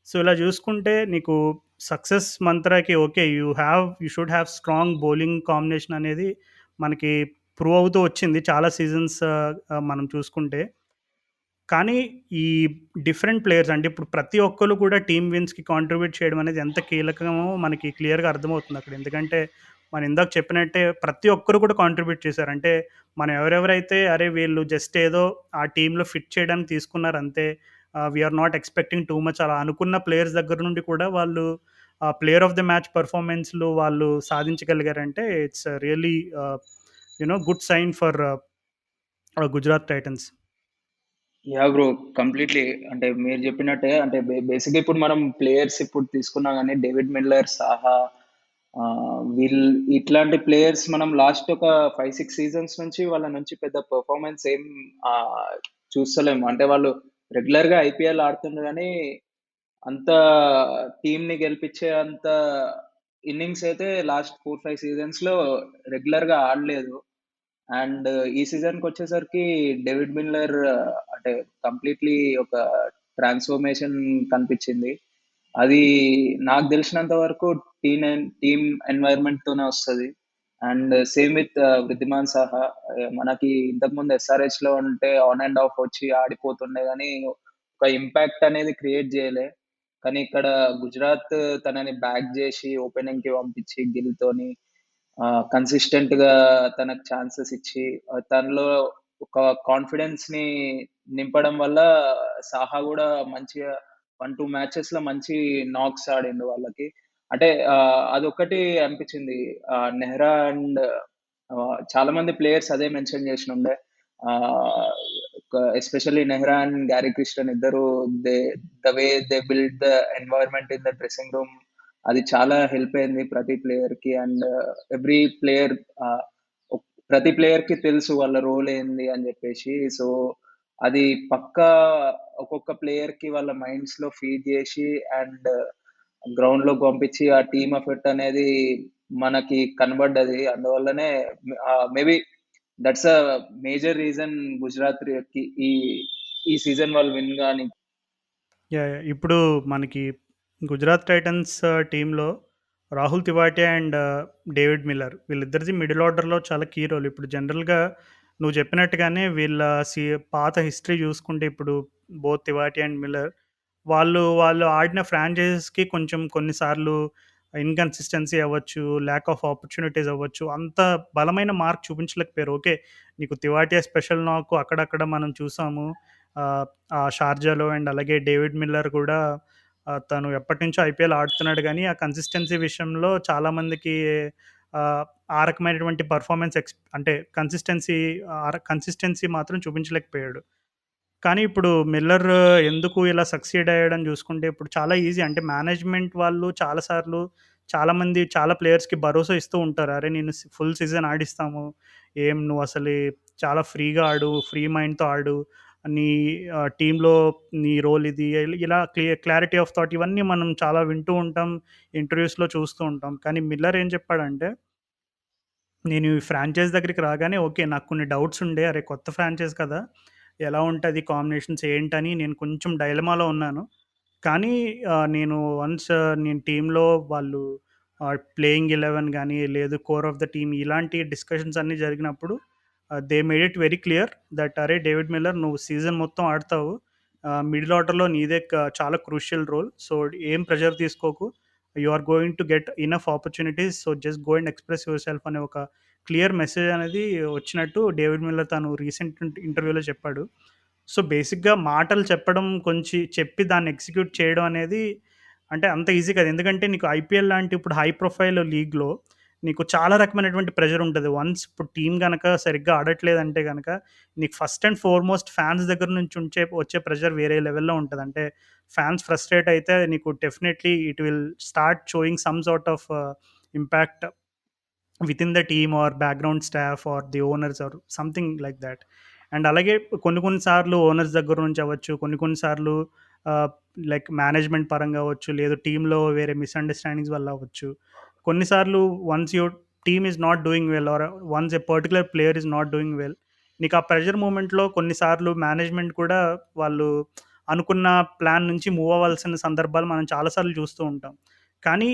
[SPEAKER 1] సో, ఇలా చూసుకుంటే నీకు సక్సెస్ మంత్రాకి okay. You should have strong bowling combination అనేది మనకి ప్రూవ్ అవుతూ వచ్చింది. చాలా సీజన్స్ మనం చూసుకుంటే. కానీ ఈ డిఫరెంట్ ప్లేయర్స్ అంటే ఇప్పుడు ప్రతి ఒక్కళ్ళు కూడా టీమ్ విన్స్‌కి కాంట్రిబ్యూట్ చేయడం అనేది ఎంత కీలకమో మనకి క్లియర్‌గా అర్థమవుతుందక్కడ. ఎందుకంటే మనం ఇందాక చెప్పినట్టే ప్రతి ఒక్కరు కూడా కాంట్రిబ్యూట్ చేశారు. అంటే మనం ఎవరెవరైతే అరే! వీళ్ళు జస్ట్ ఏదో ఆ టీమ్‌లో ఫిట్ చేయడానికి తీసుకున్నారు అంతే. We are not expecting too much అలా అనుకున్న ప్లేయర్స్ దగ్గర నుండి కూడా వాళ్ళు ప్లేయర్ ఆఫ్ ద మ్యాచ్ పెర్ఫార్మన్స్‌లు వాళ్ళు సాధించగలిగారంటే it's really good sign for Gujarat Titans.
[SPEAKER 2] Yeah! Bro. Completely. అంటే మీరు చెప్పినట్టే అంటే బేసిక్‌గా ఇప్పుడు మనం ప్లేయర్స్ ఇప్పుడు తీసుకున్నా గాని డేవిడ్ మిల్లర్, సాహా ఇట్లాంటి ప్లేయర్స్ మనం లాస్ట్ ఒక 5, 6 సీజన్స్ నుంచి వాళ్ళ నుంచి పెద్ద పెర్ఫార్మన్స్ ఏం ఆహ్, చూస్తలేము. అంటే వాళ్ళు రెగ్యులర్‌గా ఐపీఎల్ ఆడుతుండ్రు గానీ అంత టీమ్‌ని గెలిపించే అంత ఇన్నింగ్స్ అయితే లాస్ట్ 4, 5 సీజన్స్‌లో రెగ్యులర్‌గా ఆడలేదు. అండ్ ఈ సీజన్‌కొచ్చేసరికి డేవిడ్ మిల్లర్ అంటే కంప్లీట్‌లీ ఒక ట్రాన్స్‌ఫర్మేషన్ కనిపించింది. అది నాకు తెలిసినంత వరకు టీమ్ ఎన్వైర్న్‌మెంట్‌తోనే వస్తది. And same with Wriddhiman Saha. మనకి ఇంతకుముందు ఎస్ఆర్‌హెచ్‌లో ఉంటే ఆన్ అండ్ ఆఫ్ వచ్చి ఆడిపోతుండే గానీ, ఒక ఇంపాక్ట్ అనేది క్రియేట్ జేయలే. కానీ ఇక్కడ గుజరాత్ తనని బ్యాక్ జేసి ఓపెనింగ్‌కి పంపించి గిల్‌తోని కన్సిస్టెంట్‌గా తనకు ఛాన్సెస్ ఇచ్చి తనలో ఒక కాన్ఫిడెన్స్‌ని నింపడం వల్ల సాహా గూడా మంచిగా 1, 2 మ్యాచెస్‌లో మంచి నాక్స్ ఆడిండు వాళ్ళకి. అంటే అదొక్కటి అనిపించింది. నెహ్రా అండ్ చాలా మంది ప్లేయర్స్ అదే మెన్షన్ చేసినుండే. ఆహ్, ఎస్పెషల్లీ నెహ్రా అండ్ గ్యారీ క్రిస్టన్ ఇద్దరు they the way they build the environment in the dressing room అది చాలా హెల్ప్ అయింది ప్రతి ప్లేయర్‌కి. అండ్ ఎవ్రీ ప్లేయర్ ఆహ్, ప్రతి ప్లేయర్‌కి తెలుసు వాళ్ళ రోల్ ఏంది అని జెప్పేసి. సో, అది పక్కా ఒక్కొక్క ప్లేయర్‌కి వాళ్ళ మైండ్స్‌లో ఫీడ్ జేసి అండ్ గ్రౌండ్‌లోకి పంపించి ఆ టీమ్ ఎఫర్ట్ అనేది మనకి కనబడ్డది. అందువల్లనే maybe that's a major reason గుజరాత్‌కి ఈ సీజన్ వాళ్ళు విన్ గాని.
[SPEAKER 1] యాహ్! ఇప్పుడు మనకి గుజరాత్ టైటన్స్ టీమ్‌లో Rahul Tewatia and David Miller వీళ్ళిద్దరిది మిడిల్ ఆర్డర్‌లో చాలా కీ రోల్. ఇప్పుడు జనరల్‌గా నువ్వు చెప్పినట్టుగానే వీళ్ళ సి పాత హిస్టరీ చూసుకుంటే ఇప్పుడు బోత్ తివాటియా అండ్ మిల్లర్ వాళ్ళు ఆడిన ఫ్రాంచైజెస్‌కి కొంచెం కొన్నిసార్లు ఇన్‌కన్సిస్టెన్సీ అవ్వచ్చు, ల్యాక్ ఆఫ్ ఆపర్చునిటీస్ అవ్వచ్చు. అంత బలమైన మార్క్ చూపించలేకపోయారు. ఓకే. నీకు తివాటియా స్పెషల్ నాక్ అక్కడక్కడ మనం చూసాము. ఆహ్, ఆ షార్జాలో అండ్ అలాగే డేవిడ్ మిల్లర్ కూడా తను ఎప్పటినుంచో ఐపీఎల్ ఆడుతున్నాడు గానీ, ఆ కన్సిస్టెన్సీ విషయంలో చాలామందికి ఆహ్, ఆ రకమైనటువంటి పెర్ఫార్మన్స్ అంటే కన్సిస్టెన్సీ మాత్రం చూపించలేకపోయాడు. కానీ ఇప్పుడు మిల్లర్ ఎందుకు ఇలా సక్సీడ్ అయ్యాడని చూసుకుంటే, ఇప్పుడు చాలా ఈజీ అంటే మేనేజ్‌మెంట్ వాళ్ళు చాలా సార్లు చాలామంది చాలా ప్లేయర్స్‌కి భరోసా ఇస్తూ ఉంటారు. "అరే! నిన్ను ఫుల్ సీజన్ ఆడిస్తాము. నువ్వసలు చాలా ఫ్రీగా ఆడు. ఫ్రీ మైండ్‌తో ఆడు. నీ టీమ్‌లో నీ రోల్ ఇది." ఇలా క్లారిటీ ఆఫ్ థాట్ ఇవన్నీ మనం చాలా వింటూ ఉంటాం. ఇంటర్వ్యూస్‌లో చూస్తూ ఉంటాం. కానీ మిల్లర్ ఏం చెప్పాడంటే నేను ఈ ఫ్రాంచైజ్ దగ్గరికి రాగానే ఓకే. నాకు కొన్ని డౌట్స్ ఉండే. అరే! కొత్త ఫ్రాంచైజ్ కదా! ఎలా ఉంటది కాంబినేషన్స్ ఏంటని నేను కొంచెం డైలమాలో ఉన్నాను. కానీ నేను టీమ్‌లో వాళ్ళు ప్లేయింగ్ 11 గాని, లేదు కోర్ ఆఫ్ ద టీమ్ ఇలాంటి డిస్కషన్స్ అన్నీ జరిగినప్పుడు they made it very clear that అరే! డేవిడ్ మిల్లర్ నువ్వు సీజన్ మొత్తం ఆడతావు. మిడిల్ ఆర్డర్‌లో నీదే చాలా క్రూషియల్ రోల్. సో, ఏం ప్రెషర్ తీసుకోకు. You are going to get enough opportunities. So, just go and express yourself అనే ఒక క్లియర్ మెసేజ్ అనేది వచ్చినట్టు డేవిడ్ మిల్లర్ తను రీసెంట్ ఇంటర్వ్యూలో చెప్పాడు. సో, బేసిక్‌గా మాటలు చెప్పడం చెప్పి దాన్ని ఎగ్జిక్యూట్ చేయడం అనేది అంటే అంత ఈజీ కాదు. ఎందుకంటే నీకు ఐపీఎల్ లాంటి ఇప్పుడు హై ప్రొఫైల్ లీగ్‌లో నీకు చాలా రకమైనటువంటి ప్రెషర్ ఉంటది. వన్స్ ఇప్పుడు టీమ్ గనక సరిగ్గా ఆడట్లేదంటే గనక నీకు ఫస్ట్ అండ్ ఫార్‌మోస్ట్ ఫ్యాన్స్ దగ్గర నుంచి వచ్చే ప్రెషర్ వేరే లెవెల్‌లో ఉంటది. అంటే ఫ్యాన్స్ ఫ్రస్ట్రేట్ అయితే నీకు definitely it will start showing some sort of impact within the team or background staff or the owners or something like that. And అలాగే కొన్ని సార్లు ఓనర్స్ దగ్గర నుంచి అవ్వచ్చు. కొన్ని సార్లు ఆహ్, లైక్ మేనేజ్‌మెంట్ పరంగా అవ్వచ్చు. లేదు టీమ్‌లో వేరే మిస్‌అండర్‌స్టాండింగ్స్ వల్ల అవ్వచ్చు. కొన్నిసార్లు once your team is not doing well or once a particular player is not doing well నీకు ఆ ప్రెషర్ మూమెంట్‌లో కొన్నిసార్లు మేనేజ్‌మెంట్ కూడా వాళ్ళు అనుకున్న ప్లాన్ నుంచి మూవ్ అవ్వాల్సిన సందర్భాలు మనం చాలా సార్లు చూస్తూ ఉంటాం. కానీ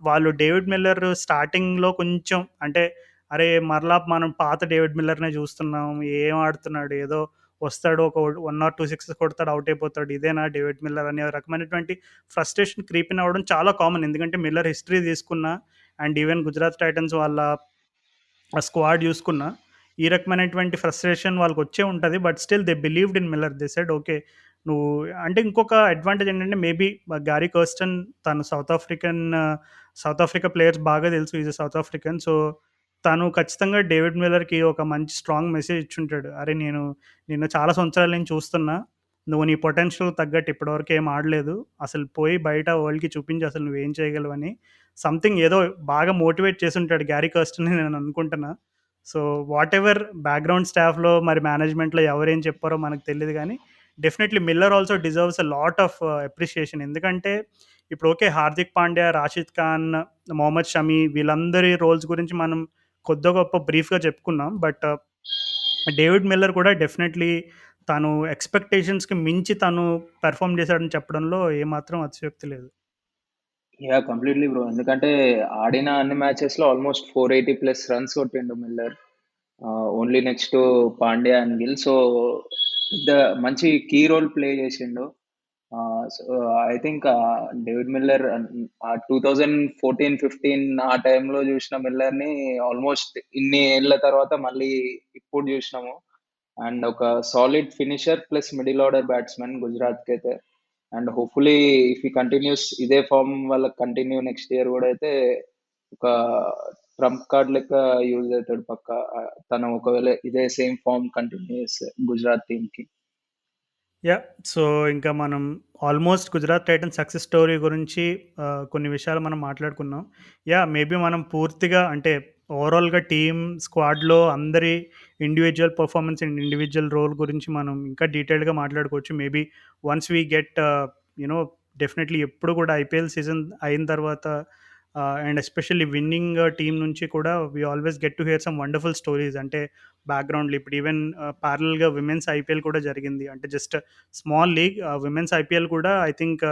[SPEAKER 1] వాళ్ళు డేవిడ్ మిల్లర్ స్టార్టింగ్‌లో కొంచెం అంటే, అరే! మరలా మనం పాత డేవిడ్ మిల్లర్‌నే చూస్తున్నాం. ఏం ఆడుతున్నాడు? ఏదో వస్తాడు ఒక 1 ఆర్ 2 సిక్సెస్ కొడతాడు, ఔట్ అయిపోతాడు. ఇదేనా డేవిడ్ మిల్లర్ అనే రకమైనటువంటి ఫ్రస్ట్రేషన్ క్రీప్ ఇన్ అవ్వడం చాలా కామన్. ఎందుకంటే మిల్లర్ హిస్టరీ తీసుకున్నా అండ్ ఈవెన్ గుజరాత్ టైటన్స్ వాళ్ళ ఆ స్క్వాడ్ చూసుకున్నా, ఈ రకమైనటువంటి ఫ్రస్ట్రేషన్ వాళ్ళకొచ్చే ఉంటది. But still they believed in Miller. They said okay. నువ్వు అంటే ఇంకొక అడ్వాంటేజ్ ఏంటంటే మేబీ గారీ కర్స్టన్ తను సౌత్ ఆఫ్రికా ప్లేయర్స్ బాగా తెలుసు. Is a south African. So, తను ఖచ్చితంగా డేవిడ్ మిల్లర్‌కి ఒక మంచి స్ట్రాంగ్ మెసేజ్ ఇచ్చుంటాడు. అరే! నిన్ను చాలా సంవత్సరాల నుంచి చూస్తున్నా. నువ్వు నీ పొటెన్షియల్‌కి తగ్గట్టు ఇప్పటివరకు ఏం ఆడలేదు. అసలు పోయి బయట వరల్డ్‌కి చూపించు అసలు నువ్వేం చేయగలవని. సంథింగ్ ఏదో బాగా మోటివేట్ చేసుంటాడు గ్యారీ కర్స్టన్‌ని నేను అనుకుంటున్నా. సో, వాటెవర్ బ్యాక్‌గ్రౌండ్ స్టాఫ్‌లో మరి మేనేజ్‌మెంట్‌లో ఎవరేం చెప్పారో మనకు తెలీదు గానీ, definitely Miller also deserves a lot of appreciation. ఎందుకంటే, ఇప్పుడు ఓకే. 'హార్దిక్ పాండ్యా', 'రాషిద్ ఖాన్', 'మొహమ్మద్ షమి' వీళ్ళందరి రోల్స్ గురించి మనం కొద్దో గొప్పో బ్రీఫ్‌గా చెప్పుకున్నాం. బట్ డేవిడ్ మిల్లర్ కూడా డెఫినైట్‌లీ తను ఎక్స్‌పెక్టేషన్స్‌కి మించి తను పెర్ఫార్మ్ చేశాడని చెప్పడంలో ఏమాత్రం అతిశయోక్తి లేదు.
[SPEAKER 2] యాహ్! Completely bro. ఎందుకంటే ఆడిన అన్ని మ్యాచెస్‌లో ఆల్‌మోస్ట్ 480 ప్లస్ రన్స్ కొట్టిండు Miller. Only next to Pandya and Gill. So, పెద్ద మంచి కీ రోల్ ప్లే చేసిండు. So, I think David Miller 2014, 15 ఆ టైంలో చూసిన మిల్లర్‌ని ఆల్‌మోస్ట్ ఇన్ని ఏళ్ల తర్వాత మళ్ళీ ఇప్పుడు చూసినాము. అండ్ ఒక solid finisher plus middle order batsman గుజరాత్‌కైతే. And hopefully if he continues ఇదే ఫార్మ్ వాళ్ళకి కంటిన్యూ నెక్స్ట్ ఇయర్ గూడా అయితే ఒక ట్రంప్ కార్డ్ లెక్క యూజ్ అయితాడు పక్కా. తను ఒకవేళ ఇదే సేమ్ ఫార్మ్ కంటిన్యూ చేస్తే గుజరాత్ టీమ్‌కి.
[SPEAKER 1] యాహ్! సో, ఇంకా మనం almost Gujarat Titans success story గురించి కొన్ని విషయాలు మనం మాట్లాడుకున్నాం. యాహ్! మేబీ మనం పూర్తిగా అంటే ఓవరాల్‌గా టీమ్, స్క్వాడ్‌లో అందరి individual performance and individual role గురించి మనం ఇంకా డీటెయిల్డ్‌గా మాట్లాడుకోవచ్చు. Maybe once we get you know definitely ఎప్పుడు కూడా ఐపీఎల్ సీజన్ అయిన తర్వాత అండ్ ఎస్పెషల్లీ విన్నింగ్ టీమ్ నుంచి కూడా we always get to hear some wonderful stories. అంటే బ్యాక్‌గ్రౌండ్‌లో ఇప్పుడు ఈవెన్ ప్యారలెల్‌గా విమెన్స్ ఐపీఎల్ కూడా జరిగింది. అంటే just small league women's IPL కూడా ఐ థింక్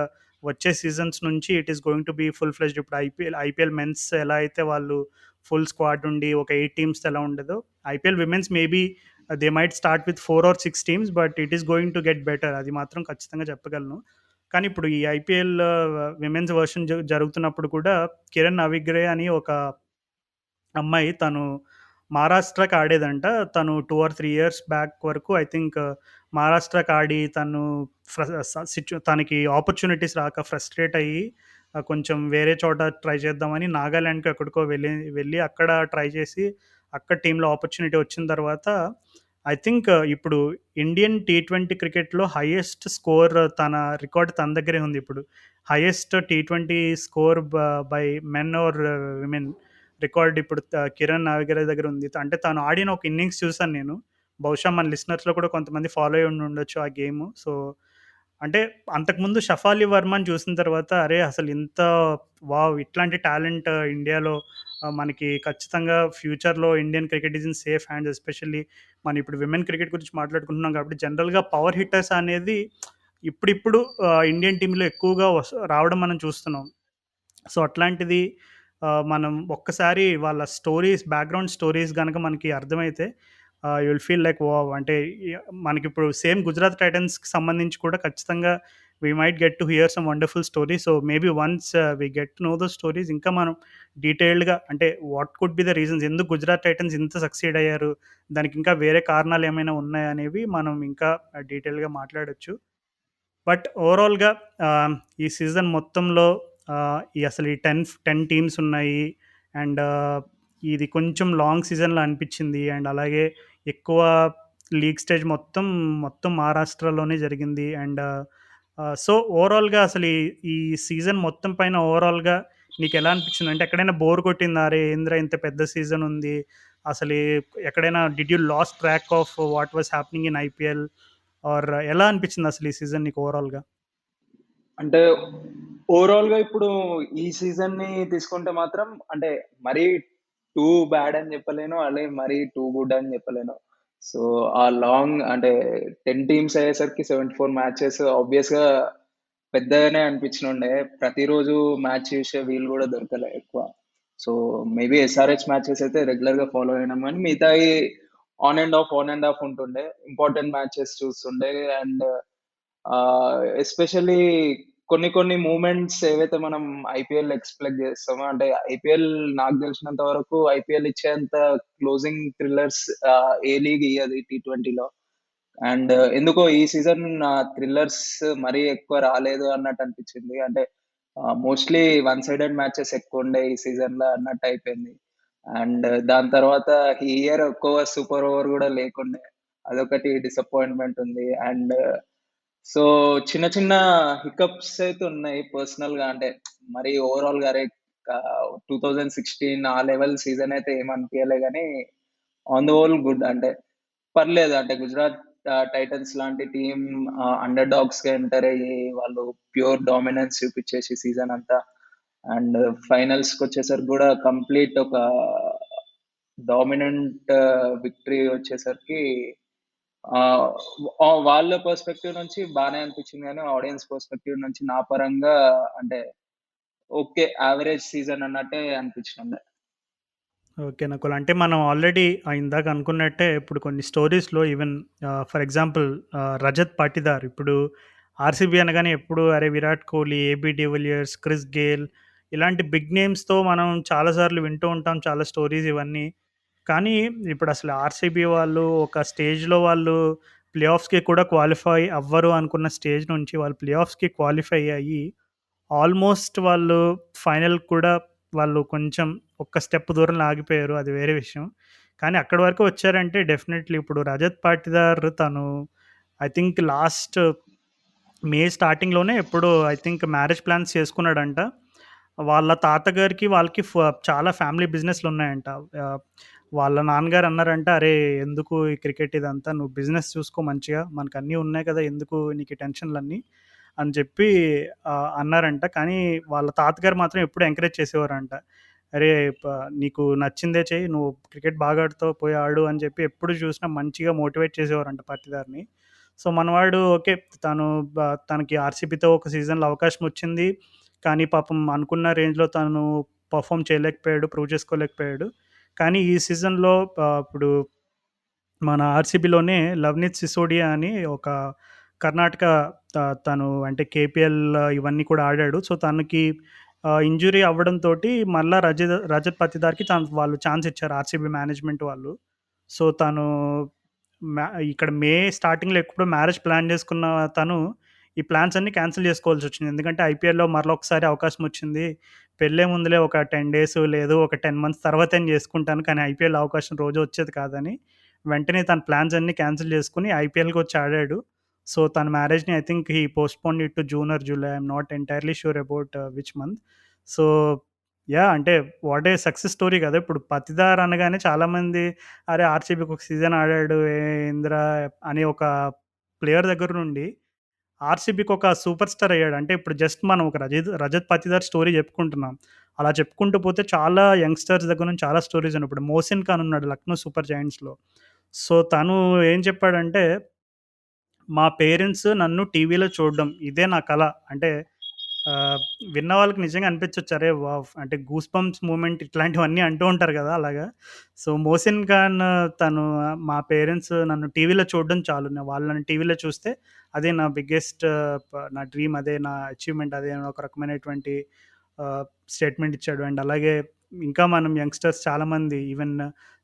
[SPEAKER 1] వచ్చే సీజన్స్ నుంచి it is going to be full fledged. ఇప్పుడు ఐపీఎల్ మెన్స్ ఎలా అయితే వాళ్ళు ఫుల్ స్క్వాడ్ ఉండి ఒక 8 టీమ్స్ ఎలా ఉండదో, IPL women's maybe they might start with 4 or 6 teams, but it is going to get better. అది మాత్రం ఖచ్చితంగా చెప్పగలను. కానీ ఇప్పుడు ఈ ఐపీఎల్ విమెన్స్ వర్షన్ జరుగుతున్నప్పుడు కూడా కిరణ్ అవిగ్రే అని ఒక అమ్మాయి తను మహారాష్ట్రకి ఆడేదంట. తను 2 ఆర్ 3 ఇయర్స్ బ్యాక్ వరకు ఐ థింక్ మహారాష్ట్రకి ఆడి తను ఫ్ర తనకి ఆపర్చునిటీస్ రాక ఫ్రస్ట్రేట్ అయ్యి కొంచెం వేరే చోట ట్రై చేద్దామని నాగాలాండ్‌కో ఎక్కడికో వెళ్ళి అక్కడ ట్రై చేసి అక్కడ టీమ్‌లో ఆపర్చునిటీ వచ్చిన తర్వాత ఐ థింక్ ఇప్పుడు ఇండియన్ టీ20 క్రికెట్‌లో హైయెస్ట్ స్కోర్ తన రికార్డ్ తన దగ్గరే ఉంది ఇప్పుడు. హైయెస్ట్ టీ20 score by men or women record ఇప్పుడు కిరణ్ నావిగర్ దగ్గర ఉంది. అంటే తను ఆడిన ఒక ఇన్నింగ్స్ చూసాను నేను. బహుశా మన లిసనర్స్‌లో కూడా కొంతమంది ఫాలో అయ్యి ఉండొచ్చు ఆ గేము. సో, అంటే అంతకుముందు షఫాలి వర్మని చూసిన తర్వాత అరే! అసలు ఇంత వావ్! ఇట్లాంటి టాలెంట్ ఇండియాలో మనకి ఖచ్చితంగా ఫ్యూచర్‌లో Indian cricket is in safe hands. Especially మనం ఇప్పుడు విమెన్ క్రికెట్ గురించి మాట్లాడుకుంటున్నాం కాబట్టి జనరల్‌గా పవర్ హిట్టర్స్ అనేది ఇప్పుడిప్పుడు ఇండియన్ టీమ్‌లో ఎక్కువగా రావడం మనం చూస్తున్నాం. సో, అట్లాంటిది మనం ఒక్కసారి వాళ్ళ స్టోరీస్, బ్యాక్‌గ్రౌండ్ స్టోరీస్ గనక మనకి అర్థమైతే you will feel like wow! అంటే య మనకిప్పుడు సేమ్ గుజరాత్ టైటన్స్‌కి సంబంధించి కూడా ఖచ్చితంగా we might get to hear some wonderful stories. So, maybe once we get to know those stories ఇంకా మనం డీటెయిల్డ్‌గా అంటే what could be the reasons ఎందుకు గుజరాత్ టైటన్స్ ఇంత సక్సీడ్ అయ్యారు? దానికి ఇంకా వేరే కారణాలేమైనా ఉన్నాయా అనేవి మనం ఇంకా డీటెయిల్‌గా మాట్లాడొచ్చు. బట్ ఓవరాల్‌గా ఈ సీజన్ మొత్తంలో ఈ అసలు ఈ 10 టీమ్స్ ఉన్నాయి. అండ్ ఇది కొంచెం లాంగ్ సీజన్‌లా అనిపించింది. అండ్ అలాగే ఎక్కువ లీగ్ స్టేజ్ మొత్తం మహారాష్ట్రలోనే జరిగింది. అండ్ సో, ఓవరాల్‌గా అసలు ఈ సీజన్ మొత్తం పైన ఓవరాల్‌గా నీకెలా అనిపించింది? అంటే ఎక్కడైనా బోర్ కొట్టిందా? అరే! ఏందిరా ఇంత పెద్ద సీజన్ ఉంది. అసలు ఎక్కడైనా did you lost track of what was happening in IPL? Or ఎలా అనిపించింది అసలు ఈ సీజన్ నీకు ఓవరాల్‌గా?
[SPEAKER 2] అంటే ఓవరాల్‌గా ఇప్పుడు ఈ సీజన్‌ని తీసుకుంటే మాత్రం అంటే మరీ టూ బ్యాడ్ అని చెప్పలేను. అలాగే మరీ టూ గుడ్ అని చెప్పలేను. సో, ఆ లాంగ్ అంటే 10 టీమ్స్ అయ్యేసరికి 74 మ్యాచెస్ ఆబ్వియస్‌గా పెద్దగానే అనిపించనుండే. ప్రతిరోజు మ్యాచ్ చూసే వీలు గూడా దొరకలే ఎక్కువ. సో, మేబీ ఎస్ఆర్‌హెచ్ మ్యాచెస్ అయితే రెగ్యులర్‌గా ఫాలో అయినాం గానీ మిగతాయి ఆన్ అండ్ ఆఫ్ ఉంటుండే. ఇంపార్టెంట్ మ్యాచెస్ చూస్తుండే అండ్ ఎస్పెషల్లీ కొన్ని మూవ్‌మెంట్స్ ఏవైతే మనం ఐపీఎల్ ఎక్స్‌పెక్ట్ జేస్తామో అంటే ఐపీఎల్ నాకు దెలిసినంత వరకు ఐపీఎల్ ఇచ్చేంత క్లోజింగ్ థ్రిల్లర్స్ ఏ లీగ్ ఇయ్యదు టీ20లో. అండ్ ఎందుకో ఈ సీజన్ థ్రిల్లర్స్ మరీ ఎక్కువ రాలేదు అన్నట్టు అనిపిచ్చింది. అంటే మోస్ట్‌లీ వన్ సైడెడ్ మ్యాచెస్ ఎక్కువుండే ఈ సీజన్‌లో అన్నట్టు అయిపోయింది. అండ్ దాని తర్వాత ఈ ఇయర్ ఒక్క సూపర్ ఓవర్ గూడా లేకుండే. అదొకటి డిసప్పాయింట్‌మెంట్ ఉంది. అండ్ సో, చిన్న హికప్స్ అయితే ఉన్నాయి పర్సనల్‌గా అంటే మరి ఓవరాల్‌గా అరే 2016 ఆ లెవెల్ సీజన్ అయితే ఏమి అనిపియలే గానీ, ఆన్ ది హోల్ గుడ్ అంటే పర్లేదు. అంటే గుజరాత్ టైటన్స్ లాంటి టీమ్ అండర్ డాగ్స్‌గా ఎంటర్ అయ్యి వాళ్ళు ప్యూర్ డామినెన్స్ చూపిచ్చేసి సీజన్ అంతా అండ్ ఫైనల్స్‌కొచ్చేసరికి గూడా కంప్లీట్ ఒక డామినెంట్ విక్టరీ వచ్చేసరికి ఆహ్, వాళ్ళ పర్స్‌పెక్టివ్ నుంచి బానే అనిపించింది గానీ, ఆడియన్స్ పర్స్‌పెక్టివ్ నుంచి నా పరంగా అంటే ఓకే. యావరేజ్ సీజన్ అన్నట్టే అనిపించిండే.
[SPEAKER 1] ఓకే. నకుల్. అంటే మనం ఆల్రెడీ ఇందాక అనుకున్నట్టే ఇప్పుడు కొన్ని స్టోరీస్‌లో even for example Rajat Patidar ఇప్పుడు ఆర్‌సీబీ అనగానే ఎప్పుడు అరే! Virat Kohli, AB de Villiers, Chris Gayle ఇలాంటి బిగ్ నేమ్స్‌తో మనం చాలా సార్లు వింటూ ఉంటాం. చాలా స్టోరీస్ ఇవన్నీ. కానీ ఇప్పుడసలు ఆర్‌సీబీ వాళ్ళు ఒక స్టేజ్‌లో వాళ్ళు ప్లే ఆఫ్స్‌కి కూడా క్వాలిఫై అవ్వరు అనుకున్న స్టేజ్ నుంచి వాళ్ళు ప్లే ఆఫ్స్‌కి క్వాలిఫై అయ్యి, ఆల్మోస్ట్ వాళ్ళు ఫైనల్ కూడా వాళ్ళు కొంచెం ఒక్క స్టెప్ దూరంలో ఆగిపోయారు. అది వేరే విషయం. కానీ అక్కడి వరకు వచ్చారంటే డెఫినెట్‌లీ ఇప్పుడు రజత్ పాటిదార్ తను ఐ థింక్ లాస్ట్ మే స్టార్టింగ్‌లోనే ఎప్పుడో ఐ థింక్ మ్యారేజ్ ప్లాన్స్ చేసుకున్నాడంట. వాళ్ళ తాతగారికి, వాళ్ళకి చాలా ఫ్యామిలీ బిజినెస్‌లున్నాయంట. ఆహ్, వాళ్ళ నాన్నగారు అన్నారంట, "అరే! ఎందుకు ఈ క్రికెట్ ఇదంతా? నువ్వు బిజినెస్ చూసుకో మంచిగా. మనకన్నీ ఉన్నాయి కదా! ఎందుకు నీకు ఈ టెన్షన్‌లన్నీ?" అని చెప్పి అన్నారంట. కానీ వాళ్ళ తాతగారు మాత్రం ఎప్పుడూ ఎంకరేజ్ చేసేవారంట. "అరే! ప నీకు నచ్చిందే చెయ్యి. నువ్వు క్రికెట్ బాగా ఆడుతావు పోయి ఆడు" అని చెప్పి ఎప్పుడు చూసినా మంచిగా మోటివేట్ చేసేవారంట పాటీదార్‌ని. సో, మనవాడు ఓకే. తను తనకి ఆర్‌సీబీతో ఒక సీజన్‌లో అవకాశం వచ్చింది. కానీ పాపం అనుకున్న రేంజ్‌లో తను పెర్ఫార్మ్ చేయలేకపోయాడు. ప్రూవ్ చేసుకోలేకపోయాడు. కానీ ఈ సీజన్‌లో ఇప్పుడు మన ఆర్‌సీబీలోనే లవ్‌నీత్ సిసోడియా అని ఒక కర్ణాటక తను అంటే కేపీఎల్ ఇవన్నీ కూడా ఆడాడు. సో, తనకి ఇంజ్యూరీ అవ్వడంతోటి మళ్ళా రజత్ పతిదార్‌కి వాళ్ళు ఛాన్స్ ఇచ్చారు ఆర్‌సీబీ మేనేజ్‌మెంట్ వాళ్ళు. సో, తను మ్యా ఇక్కడ మే స్టార్టింగ్‌లో ఎప్పుడో మ్యారేజ్ ప్లాన్ చేసుకున్న తను, ఈ ప్లాన్స్ అన్నీ క్యాన్సెల్ చేసుకోవాల్సొచ్చింది. ఎందుకంటే ఐపీఎల్‌లో మరలొకసారి అవకాశం వచ్చింది. పెళ్ళే ముందులే ఒక 10 డేస్ లేదు ఒక 10 మంత్స్ తర్వాతైనా చేసుకుంటాను. కానీ ఐపీఎల్ అవకాశం రోజు వచ్చేది కాదని, వెంటనే తన ప్లాన్స్ అన్నీ క్యాన్సెల్ చేసుకొని ఐపీఎల్‌కొచ్చి ఆడాడు. సో, తన మ్యారేజ్‌ని I think he postponed it to June or July. I am not entirely sure about which month. So, yeah! అంటే వాట్ ఏ సక్సెస్ స్టోరీ కదా! ఇప్పుడు 'పతిదార్' అనగానే చాలామంది అరే! ఆర్‌సీబీకి ఒక సీజన్ ఆడాడు ఏందిరా అని ఒక ప్లేయర్ దగ్గర నుండి ఆర్‌సీబీకి ఒక సూపర్ స్టార్ అయ్యాడు. అంటే ఇప్పుడు జస్ట్ మనం ఒక రజత్ పతిదార్ స్టోరీ చెప్పుకుంటున్నాం. అలా చెప్పుకుంటూ పోతే చాలా యంగ్‌స్టర్స్ దగ్గర నుంచి చాలా స్టోరీస్ ఉన్నాయి. ఇప్పుడు 'మోసిన్ ఖాన్' ఉన్నాడు 'లక్నో సూపర్ జయింట్స్‌లో.' సో, తను ఏం చెప్పాడంటే, "మా పేరెంట్స్ నన్ను టీవీలో చూడడం ఇదే నా కల." అంటే ఆహ్, విన్న వాళ్ళకి నిజంగా అనిపించొచ్చు. అరే వావ్! అంటే గూస్ బంప్స్ మూమెంట్ ఇట్లాంటివన్నీ అంటూ ఉంటారు గదా! అలాగా. సో, 'మోసిన్ ఖాన్' తను మా పేరెంట్స్ నన్ను టీవీలో చూడడం చాలు. వాళ్ళు నన్ను టీవీలో చూస్తే అదే నా బిగ్గెస్ట్ నా డ్రీమ్ అదే నా అచీవ్‌మెంట్ అదే అని ఒక రకమైనటువంటి ఆహ్, స్టేట్మెంట్ ఇచ్చాడు. అండ్ అలాగే ఇంకా మనం యంగ్‌స్టర్స్ చాలామంది even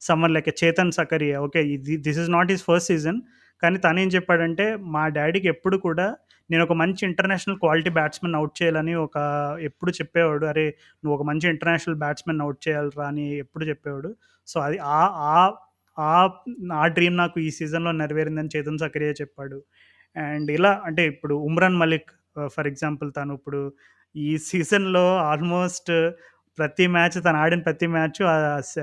[SPEAKER 1] someone like 'Chetan Sakariya' okay. This is not his first season. కానీ తనేం చెప్పాడంటే, మా డ్యాడీకి ఎప్పుడు కూడా నేనొక మంచి ఇంటర్నేషనల్ క్వాలిటీ బ్యాట్స్‌మెన్‌ని ఔట్ చేయాలని ఎప్పుడు చెప్పేవాడు. "అరే! నువ్వొక మంచి ఇంటర్నేషనల్ బ్యాట్స్‌మెన్‌ని ఔట్ చేయాలిరా" అని ఎప్పుడు చెప్పేవాడు. సో, అది ఆహ్, ఆహ్, నా డ్రీమ్ నాకు ఈ సీజన్‌లో నెరవేరిందని చేతన్ సకరియా చెప్పాడు. అండ్ ఇలా అంటే ఇప్పుడు 'ఉమ్రాన్ మలిక్' ఫర్ ఎగ్జాంపుల్ తను ఇప్పుడు ఈ సీజన్‌లో ఆల్మోస్ట్ ప్రతి మ్యాచ్ తను ఆడిన ప్రతి మ్యాచు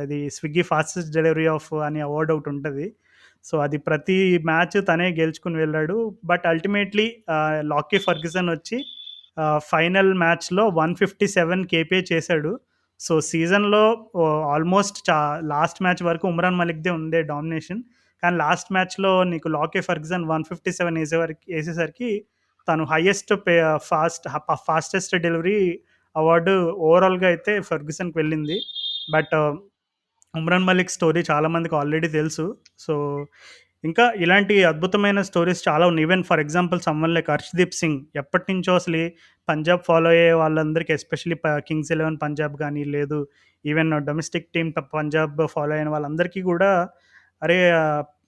[SPEAKER 1] అది స్విగ్గీ ఫాస్టెస్ట్ డెలివరీ ఆఫ్ అని అవార్డ్ ఒకటుంటది. సో, అది ప్రతి మ్యాచ్ తనే గెలుచుకొని వెళ్ళాడు. బట్ అల్టిమేట్‌లీ లాకీ ఫెర్గ్యూసన్ వచ్చి ఫైనల్ మ్యాచ్‌లో 157 కేపీఏ చేశాడు. సో, సీజన్‌లో ఆల్మోస్ట్ లాస్ట్ మ్యాచ్ వరకు ఉమ్రాన్ మలిక్‌దే ఉండే డామినేషన్. కానీ లాస్ట్ మ్యాచ్‌లో నీకు లాకీ ఫెర్గ్యూసన్ 157 ఏసేసరికి తను హైయెస్ట్ ఫాస్టెస్ట్ డెలివరీ అవార్డు ఓవరాల్‌గా అయితే ఫెర్గ్యూసన్‌కి వెళ్ళింది. బట్ ఉమ్రాన్ మలిక్ స్టోరీ చాలా మందికి ఆల్రెడీ తెలుసు. సో, ఇంకా ఇలాంటి అద్భుతమైన స్టోరీస్ చాలా ఉన్నాయి. Even for example someone like 'Harshdeep Singh' ఎప్పటినుంచో అసలు ఈ పంజాబ్ ఫాలో అయ్యే వాళ్ళందరికీ ఎస్పెషల్లీ కింగ్స్ ఎలెవన్ పంజాబ్ గాని, లేదు even domestic team Punjab follow అయిన వాళ్ళందరికీ గూడా అరే!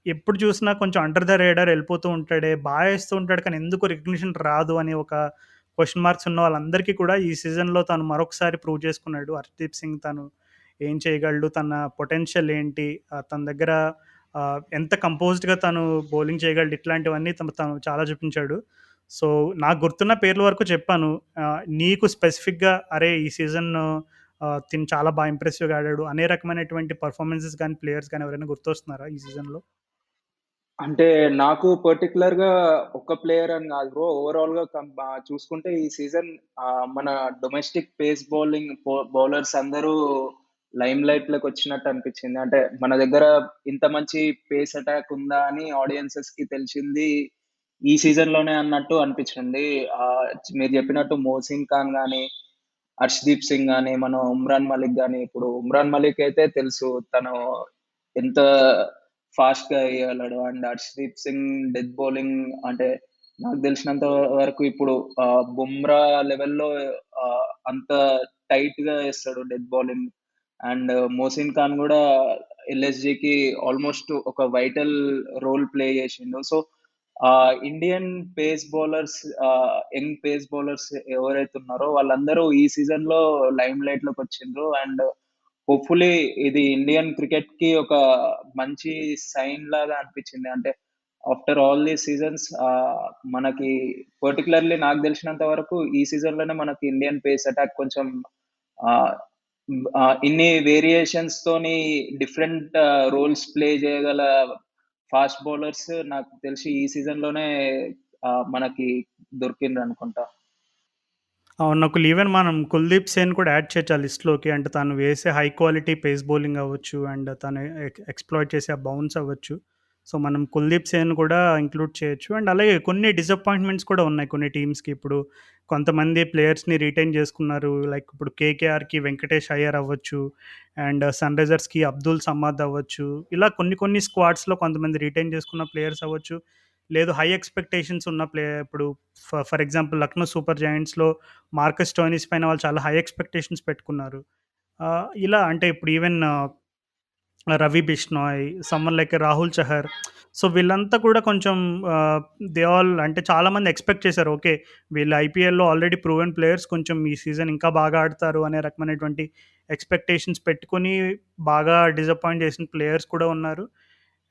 [SPEAKER 1] ఎప్పుడు చూసినా కొంచెం అండర్ ద రేడార్ ఎళ్ళిపోతూ ఉంటాడే, ఏస్తూ ఉంటాడు కానీ ఎందుకు రికగ్నిషన్ రాదు అని ఒక క్వెషన్ మార్క్స్ ఉన్న వాళ్ళందరికీ కూడా ఈ సీజన్‌లో తను మరొకసారి ప్రూవ్ చేసుకున్నాడు. 'హర్షదీప్ సింగ్' తను ఏం చేయగలడు? తన పొటెన్షియల్ ఏంటి? తన దగ్గర ఎంత కంపోజ్డ్‌గా తను బౌలింగ్ చేయగలడు? ఇట్లాంటివన్నీ తను చాలా చూపించాడు. సో, నాకు గుర్తున్న పేర్ల వరకు చెప్పాను. నీకు స్పెసిఫిక్‌గా అరే! ఈ సీజన్ తిను చాలా ఇంప్రెసివ్‌గా ఆడాడు అనే రకమైనటువంటి పెర్ఫార్మన్సెస్ గాని, ప్లేయర్స్ గాని ఎవరైనా గుర్తొస్తున్నారా ఈ సీజన్‌లో?
[SPEAKER 2] అంటే నాకు పర్టిక్యులర్‌గా ఒక్క ప్లేయర్ అని గాదు బ్రో. ఓవరాల్‌గా చూసుకుంటే ఈ సీజన్ మన డొమెస్టిక్ పేస్ బౌలర్స్ అందరూ లైమ్‌లైట్‌లోకొచ్చినట్టు అనిపిచ్చింది. అంటే మన దగ్గర ఇంత మంచి పేస్ అటాక్ ఉందా అని ఆడియన్సెస్‌కి తెలిసింది ఈ సీజన్‌లోనే అన్నట్టు అనిపిచ్చింది. మీరు జెప్పినట్టు 'మోసిన్ ఖాన్' గాని, 'హర్షదీప్ సింగ్' గాని, మన 'ఉమ్రాన్ మలిక్' గాని, ఇప్పుడు 'ఉమ్రాన్ మలిక్' అయితే తెలుసు తను ఎంత ఫాస్ట్‌గా ఎయగలడు. And 'Harshdeep Singh' death bowling అంటే నాకు తెలిసినంత వరకు ఇప్పుడు 'బుమ్రా' లెవెల్‌లో అంత టైట్‌గా ఏస్తాడు death bowling. And 'Mohsin Khan' గూడా ఎల్ఎస్‌జికి ఆల్‌మోస్ట్ ఒక వైటల్ రోల్ ప్లే జేసిండు. So, Indian pace bowlers, young pace bowlers ఎవరైతే ఉన్నారో వాళ్ళందరూ ఈ సీజన్‌లో లైమ్‌లైట్‌లోకి వచ్చిండ్రు. అండ్ హోప్‌ఫుల్లీ ఇది ఇండియన్ క్రికెట్‌కి ఒక మంచి సైన్ లాగా అనిపించింది. అంటే ఆఫ్టర్ ఆల్ దీస్ సీజన్స్ మనకి పర్టిక్యులర్‌లీ నాకు తెలిసినంత వరకు ఈ సీజన్‌లోనే మనకి ఇండియన్ పేస్ అటాక్ కొంచెం ఆహ్, ఇన్ని వేరియేషన్స్ తోని డిఫరెంట్ రోల్స్ ప్లే చేయగల ఫాస్ట్ బౌలర్స్ నాకు తెలిసి ఈ సీజన్‌లోనే మనకి దొరికిండ్రనుకుంటా.
[SPEAKER 1] అవును. నాకు ఈవెన్ మనం 'కుల్దీప్ సేన్' కూడా యాడ్ చేయొచ్చు ఆ లిస్ట్‌లోకి. అంటే తను వేసే హై క్వాలిటీ పేస్ బౌలింగ్ అవ్వచ్చు, అండ్ తను ఎక్స్‌ప్లాయిట్ చేసే ఆ బౌన్స్ అవ్వచ్చు. సో, మనం 'కుల్దీప్ సేన్' కూడా ఇంక్లూడ్ చేయొచ్చు. అండ్ అలాగే కొన్ని డిసప్పాయింట్‌మెంట్స్ కూడా ఉన్నాయి కొన్ని టీమ్స్‌కి. ఇప్పుడు కొంతమంది ప్లేయర్స్‌ని రిటైన్ చేసుకున్నారు. లైక్ ఇప్పుడు 'కేకేఆర్‌కి' వెంకటేష్ అయ్యర్ అవ్వచ్చు, అండ్ 'సన్‌రైజర్స్‌కి' అబ్దుల్ సమాద్ అవ్వచ్చు. ఇలా కొన్ని కొన్ని స్క్వాడ్స్‌లో కొంతమంది రిటైన్ చేసుకున్న ప్లేయర్స్ అవ్వచ్చు. లేదు హై ఎక్స్‌పెక్టేషన్స్ ఉన్న ఇప్పుడు ఫర్ ఎగ్జాంపుల్ 'లక్నో సూపర్ జయింట్స్‌లో' మార్కస్ స్టోయినిస్ పైన వాళ్ళు చాలా హై ఎక్స్‌పెక్టేషన్స్ పెట్టుకున్నారు. ఇలా అంటే ఇప్పుడు even Ravi Bishnoi, someone like Rahul Chahar. So, వీళ్ళంతా కూడా కొంచెం ఆహ్, దే ఆల్ అంటే చాలామంది ఎక్స్‌పెక్ట్ చేశారు. ఓకే. వీళ్ళు ఐపీఎల్‌లో ఆల్రెడీ ప్రూవెన్ ప్లేయర్స్, కొంచెం ఈ సీజన్ ఇంకా బాగా ఆడతారు అనే రకమైనటువంటి ఎక్స్‌పెక్టేషన్స్ పెట్టుకొని బాగా డిసప్పాయింట్ చేసిన ప్లేయర్స్ కూడా ఉన్నారు.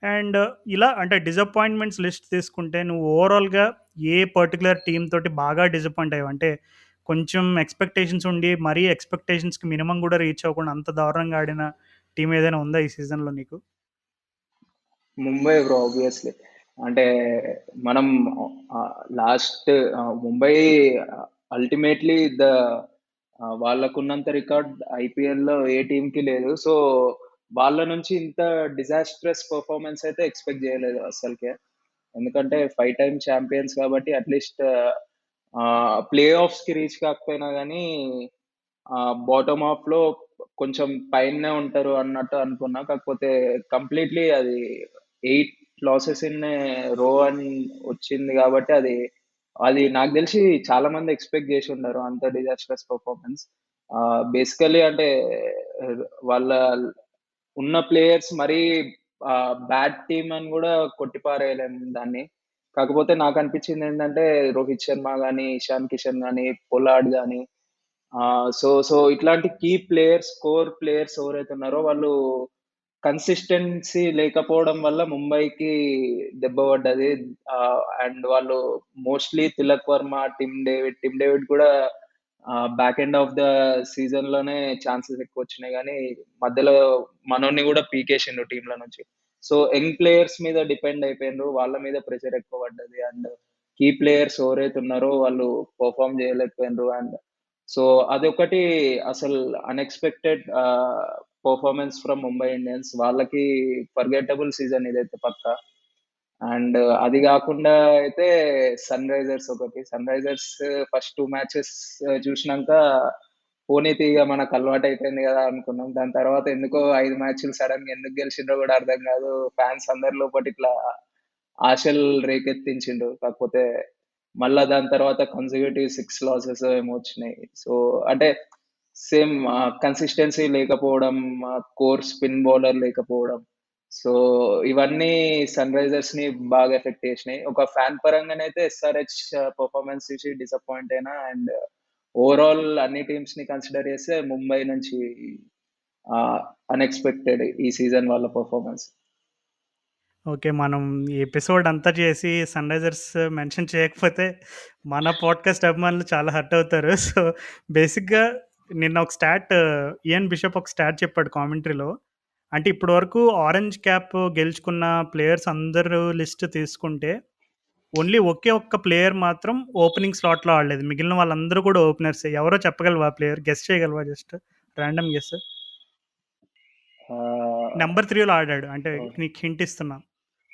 [SPEAKER 1] అండ్ ఇలా అంటే డిసప్పాయింట్‌మెంట్స్ లిస్ట్ తీసుకుంటే నువ్వు ఓవరాల్‌గా ఏ పర్టిక్యులర్ టీమ్ తోటి బాగా డిసప్పాయింట్ అయ్యావు? అంటే కొంచెం ఎక్స్‌పెక్టేషన్స్ ఉండి మరీ ఎక్స్‌పెక్టేషన్స్‌కి మినిమమ్ గూడా రీచ్ అవ్వకుండా అంత దారుణంగా ఆడిన టీమ్ ఏదైనా ఉందా ఈ సీజన్‌లో నీకు?
[SPEAKER 2] Mumbai bro obviously. అంటే మనం లాస్ట్ ముంబై అల్టిమేట్లీ వాళ్ళకున్నంత రికార్డ్ ఐపీఎల్‌లో ఏ టీమ్‌కి లేదు. సో, వాళ్ళ నుంచి ఇంత డిజాస్ట్రస్ పెర్ఫార్మన్స్ అయితే ఎక్స్‌పెక్ట్ చేయలేదు అస్సలకే. ఎందుకంటే 5 టైమ్ చాంపియన్స్ కాబట్టి అట్‌లీస్ట్ ప్లే ఆఫ్స్‌కి రీచ్ కాకపోయినా గానీ బాటమ్ హాఫ్‌లో కొంచెం పైనే ఉంటారు అన్నట్టు అనుకున్నా. కాకపోతే కంప్లీట్‌లీ అది 8 లాసెస్ ఇన్ ఎ రో అని వచ్చింది గాబట్టి అది నాకు దెలిసి చాలా మంది ఎక్స్‌పెక్ట్ జేసుండరు అంత డిజాస్ట్రస్ పెర్ఫార్మన్స్. బేసికల్లీ అంటే వాళ్ళ ఉన్న ప్లేయర్స్ మరీ బ్యాడ్ టీమ్ అని గూడా కొట్టిపారేయలేం దాన్ని. కాకపోతే నాకనిపించిందేంటంటే రోహిత్ శర్మ గాని, ఇషాన్ కిషన్ గాని, పొలార్డ్ గాని సో ఇట్లాంటి కీ ప్లేయర్స్, కోర్ ప్లేయర్స్ ఎవరైతే ఉన్నారో వాళ్ళు కన్సిస్టెన్సీ లేకపోవడం వల్ల ముంబైకి దెబ్బ పడ్డది. అండ్ వాళ్ళు mostly Tilak Varma, Tim David కూడా బ్యాక్ ఎండ్ ఆఫ్ ద సీజన్‌లోనే ఛాన్సెస్ ఎక్కువొచ్చినాయి గానీ, మధ్యలో మనోడిని గూడా పీకేసిండు టీమ్‌ల నుంచి. సో, యంగ్ ప్లేయర్స్ మీద డిపెండ్ అయిపోయిండ్రు. వాళ్ళ మీద ప్రెషర్ ఎక్కువ పడ్డది. అండ్ కీ ప్లేయర్స్ ఎవరైతే ఉన్నారో వాళ్ళు పెర్ఫార్మ్ చేయలేకపోయిండ్రు. అండ్ సో, అదొకటి అసలు unexpected performance from Mumbai Indians. వాళ్ళకి ఫర్గెట్టబుల్ సీజన్ ఇదైతే పక్కా. అండ్ అది గాకుండా అయితే సన్‌రైజర్స్ ఒకటి. సన్‌రైజర్స్ ఫస్ట్ 2 మ్యాచెస్ చూసినంక పోనీతి ఇగ మనకు అలవాటయిపోయింది గదా అనుకున్నాం. దాని తర్వాత ఎందుకో 5 మ్యాచ్‌లు సడెన్‌గా ఎందుకు గెలిచిండ్రో గూడా అర్థం గాదు. ఫాన్స్ అందరి లోపట ఇట్లా ఆశలు రేకెత్తించిండు. కాకపోతే మళ్ళా దాని తర్వాత కన్సిక్యూటివ్ 6 లాసెస్ ఏమో వచ్చినాయి. సో, అంటే సేమ్ కన్సిస్టెన్సీ లేకపోవడం, కోర్ స్పిన్ బౌలర్ లేకపోవడం. సో, ఇవన్నీ సన్‌రైజర్స్‌ని బాగా ఎఫెక్ట్ చేసినాయి. ఒక ఫ్యాన్ పరంగానైతే ఎస్ఆర్‌హెచ్ పెర్ఫార్మన్స్ చూసి డిసప్పాయింట్ అయినా. అండ్ ఓవరాల్ అన్ని టీమ్స్‌ని కన్సిడర్ చేస్తే ముంబై నుంచి ఆహ్, అన్‌ఎక్స్‌పెక్టెడ్ ఈ సీజన్ వాళ్ళ పెర్ఫార్మన్స్.
[SPEAKER 1] ఓకే. మనం ఈ ఎపిసోడ్ అంతా చేసి సన్‌రైజర్స్ మెన్షన్ చేయకపోతే మన పాడ్‌కాస్ట్ అభిమానులు చాలా హర్ట్ అవుతారు. సో, బేసిక్‌గా నిన్న ఒక ఇయాన్ బిషప్ ఒక స్టాట్ చెప్పాడు కామెంటరీలో. అంటే ఇప్పటి వరకు ఆరెంజ్ క్యాప్ గెలుచుకున్న ప్లేయర్స్ అందరూ లిస్ట్ తీసుకుంటే ఓన్లీ ఒకే ఒక్క ప్లేయర్ మాత్రం ఓపెనింగ్ స్లాట్‌లో ఆడలేదు. మిగిలిన వాళ్ళందరూ కూడా ఓపెనర్సే. ఎవరో చెప్పగలవా ఆ ప్లేయర్? గెస్ చేయగలవా జస్ట్? Random guess.
[SPEAKER 2] ఆహ్,
[SPEAKER 1] నంబర్ 3లో ఆడాడు. అంటే
[SPEAKER 2] ఓహ్!
[SPEAKER 1] నీకు హింట్ ఇస్తున్నా.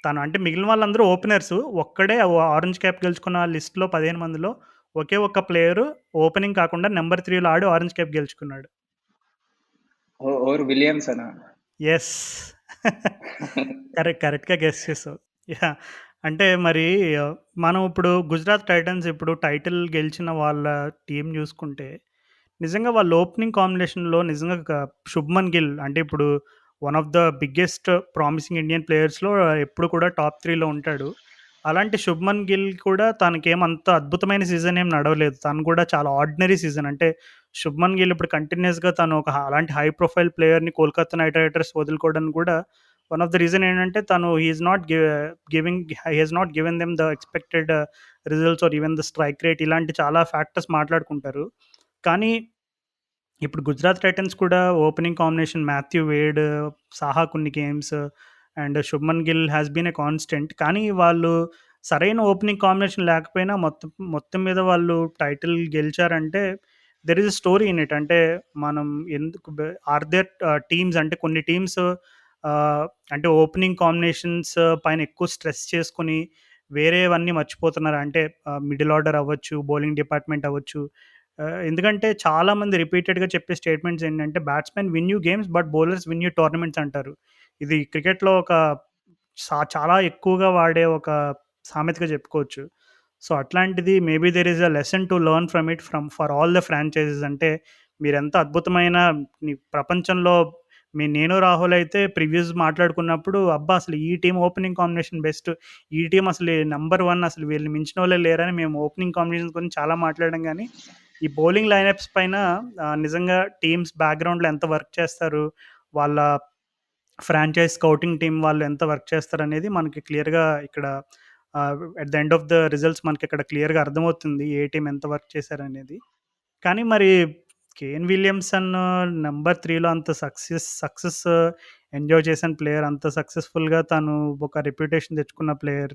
[SPEAKER 1] తను అంటే మిగిలిన వాళ్ళందరూ ఓపెనర్సు. ఒక్కడే ఆరెంజ్ క్యాప్ గెలుచుకున్న లిస్ట్‌లో 15 మందిలో ఒకే ఒక్క ప్లేయరు ఓపెనింగ్ కాకుండా నంబర్ 3లో ఆడి ఆరెంజ్ క్యాప్ గెలుచుకున్నాడు.
[SPEAKER 2] ఎవరు విలియమ్సనా?
[SPEAKER 1] యెస్. కరెక్ట్‌గా గెస్ చేసావు. యాహ్! అంటే మరి మనం ఇప్పుడు గుజరాత్ టైటన్స్ ఇప్పుడు టైటిల్ గెలిచిన వాళ్ళ టీమ్ జూసుకుంటే, నిజంగా వాళ్ళ ఓపెనింగ్ కాంబినేషన్‌లో నిజంగా శుభ్మన్ గిల్ అంటే ఇప్పుడు one of the biggest promising Indian ప్లేయర్స్‌లో ఎప్పుడు కూడా టాప్ 3లో ఉంటాడు. అలాంటి 'శుభ్మన్ గిల్' కూడా తనకేమంత అద్భుతమైన సీజన్ ఏం నడవలేదు. తను కూడా చాలా ఆర్డినరీ సీజన్. అంటే 'శుభ్మన్ గిల్' ఇప్పుడు కంటిన్యూయస్‌గా తను ఒక అలాంటి హై ప్రొఫైల్ ప్లేయర్‌ని 'కోల్కతా నైట్ రైడర్స్' వదులుకోవడానికి కూడా వన్ ఆఫ్ ద రీజన్ ఏంటంటే తను he is not he has not given them the expected results or even the strike rate ఇలాంటి చాలా ఫ్యాక్టర్స్ మాట్లాడుకుంటారు. కానీ ఇప్పుడు గుజరాత్ టైటన్స్ కూడా opening combination Matthew Wade, Saha కొన్ని games and Shubman Gill has been a constant. కానీ వాళ్ళు సరైన ఓపెనింగ్ కాంబినేషన్ లేకపోయినా మొత్తం మొత్తం మీద వాళ్ళు టైటిల్ గెలిచారంటే there is a story in it. అంటే మనం ఎందుకు ఆర్ దేర్ టీమ్స్ అంటే కొన్ని టీమ్స్ అంటే ఓపెనింగ్ కాంబినేషన్స్ పైన ఎక్కువ స్ట్రెస్ చేసుకొని వేరేవన్నీ మర్చిపోతున్నారు. అంటే మిడిల్ ఆర్డర్ అవ్వచ్చు, బౌలింగ్ డిపార్ట్మెంట్ అవ్వచ్చు. ఎందుకంటే చాలామంది రిపీటెడ్‌గా చెప్పే స్టేట్మెంట్స్ ఏంటంటే, "batsmen win you games, but bowlers win you tournaments" అంటారు. ఇది క్రికెట్‌లో ఒక చాలా ఎక్కువగా వాడే ఒక సామెతగా చెప్పుకోవచ్చు. సో, అట్లాంటిది maybe there is a lesson to learn from it for all the franchises. అంటే మీరెంత అద్భుతమైన ప్రపంచంలో నేను, రాహుల్ అయితే ప్రివ్యూస్ మాట్లాడుకున్నప్పుడు, అబ్బా! అసలు ఈ టీమ్ ఓపెనింగ్ కాంబినేషన్ బెస్ట్. ఈ టీమ్ అసలు నంబర్ 1 అసలు వీళ్ళని మించినోళ్ళే లేరని మేము ఓపెనింగ్ కాంబినేషన్స్ గురించి చాలా మాట్లాడాం గానీ, ఈ బౌలింగ్ లైనప్స్ పైన నిజంగా టీమ్స్ బ్యాక్‌గ్రౌండ్‌లో ఎంత వర్క్ చేస్తారు, వాళ్ళ ఫ్రాంచైజ్ స్కౌటింగ్ టీమ్ వాళ్ళు ఎంత వర్క్ చేస్తారనేది మనకి క్లియర్‌గా ఇక్కడ at the end of the results మనకిక్కడ క్లియర్‌గా అర్థమవుతుంది. ఏ టీమ్ ఎంత వర్క్ చేశారనేది. కానీ మరి కేన్ విలియమ్సన్ నంబర్ 3లో అంత సక్సెస్ ఎంజాయ్ చేసిన ప్లేయర్, అంత సక్సెస్‌ఫుల్‌గా తను ఒక రెప్యుటేషన్ తెచ్చుకున్న ప్లేయర్.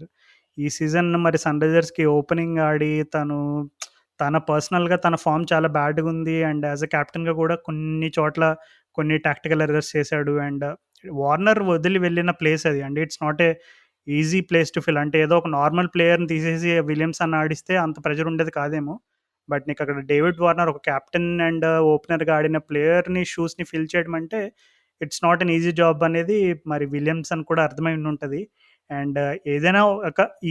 [SPEAKER 1] ఈ సీజన్ మరి సన్‌రైజర్స్‌కి ఓపెనింగ్ ఆడి తన పర్సనల్‌గా తన ఫార్మ్ చాలా బ్యాడ్‌గుంది. అండ్ యాస్ ఎ కెప్టెన్‌గా కూడా కొన్ని చోట్ల కొన్ని టాక్టికల్ ఎర్రర్స్ చేశాడు. అండ్ వార్నర్ వదిలి వెళ్ళిన ప్లేస్ అది. And it's not a easy place to fill. అంటే ఏదో ఒక నార్మల్ ప్లేయర్‌ని తీసేసి విలియమ్సన్ ఆడిస్తే అంత ప్రెషర్ ఉండేది కాదేమో. బట్ నీకక్కడ డేవిడ్ వార్నర్ ఒక కెప్టెన్ అండ్ ఓపెనర్‌గా ఆడిన ప్లేయర్‌ని షూస్‌ని ఫిల్ చేయడం అంటే it's not an easy job అనేది మరి విలియమ్సన్ కూడా అర్థమై ఉండుంటది. అండ్ ఏదైనా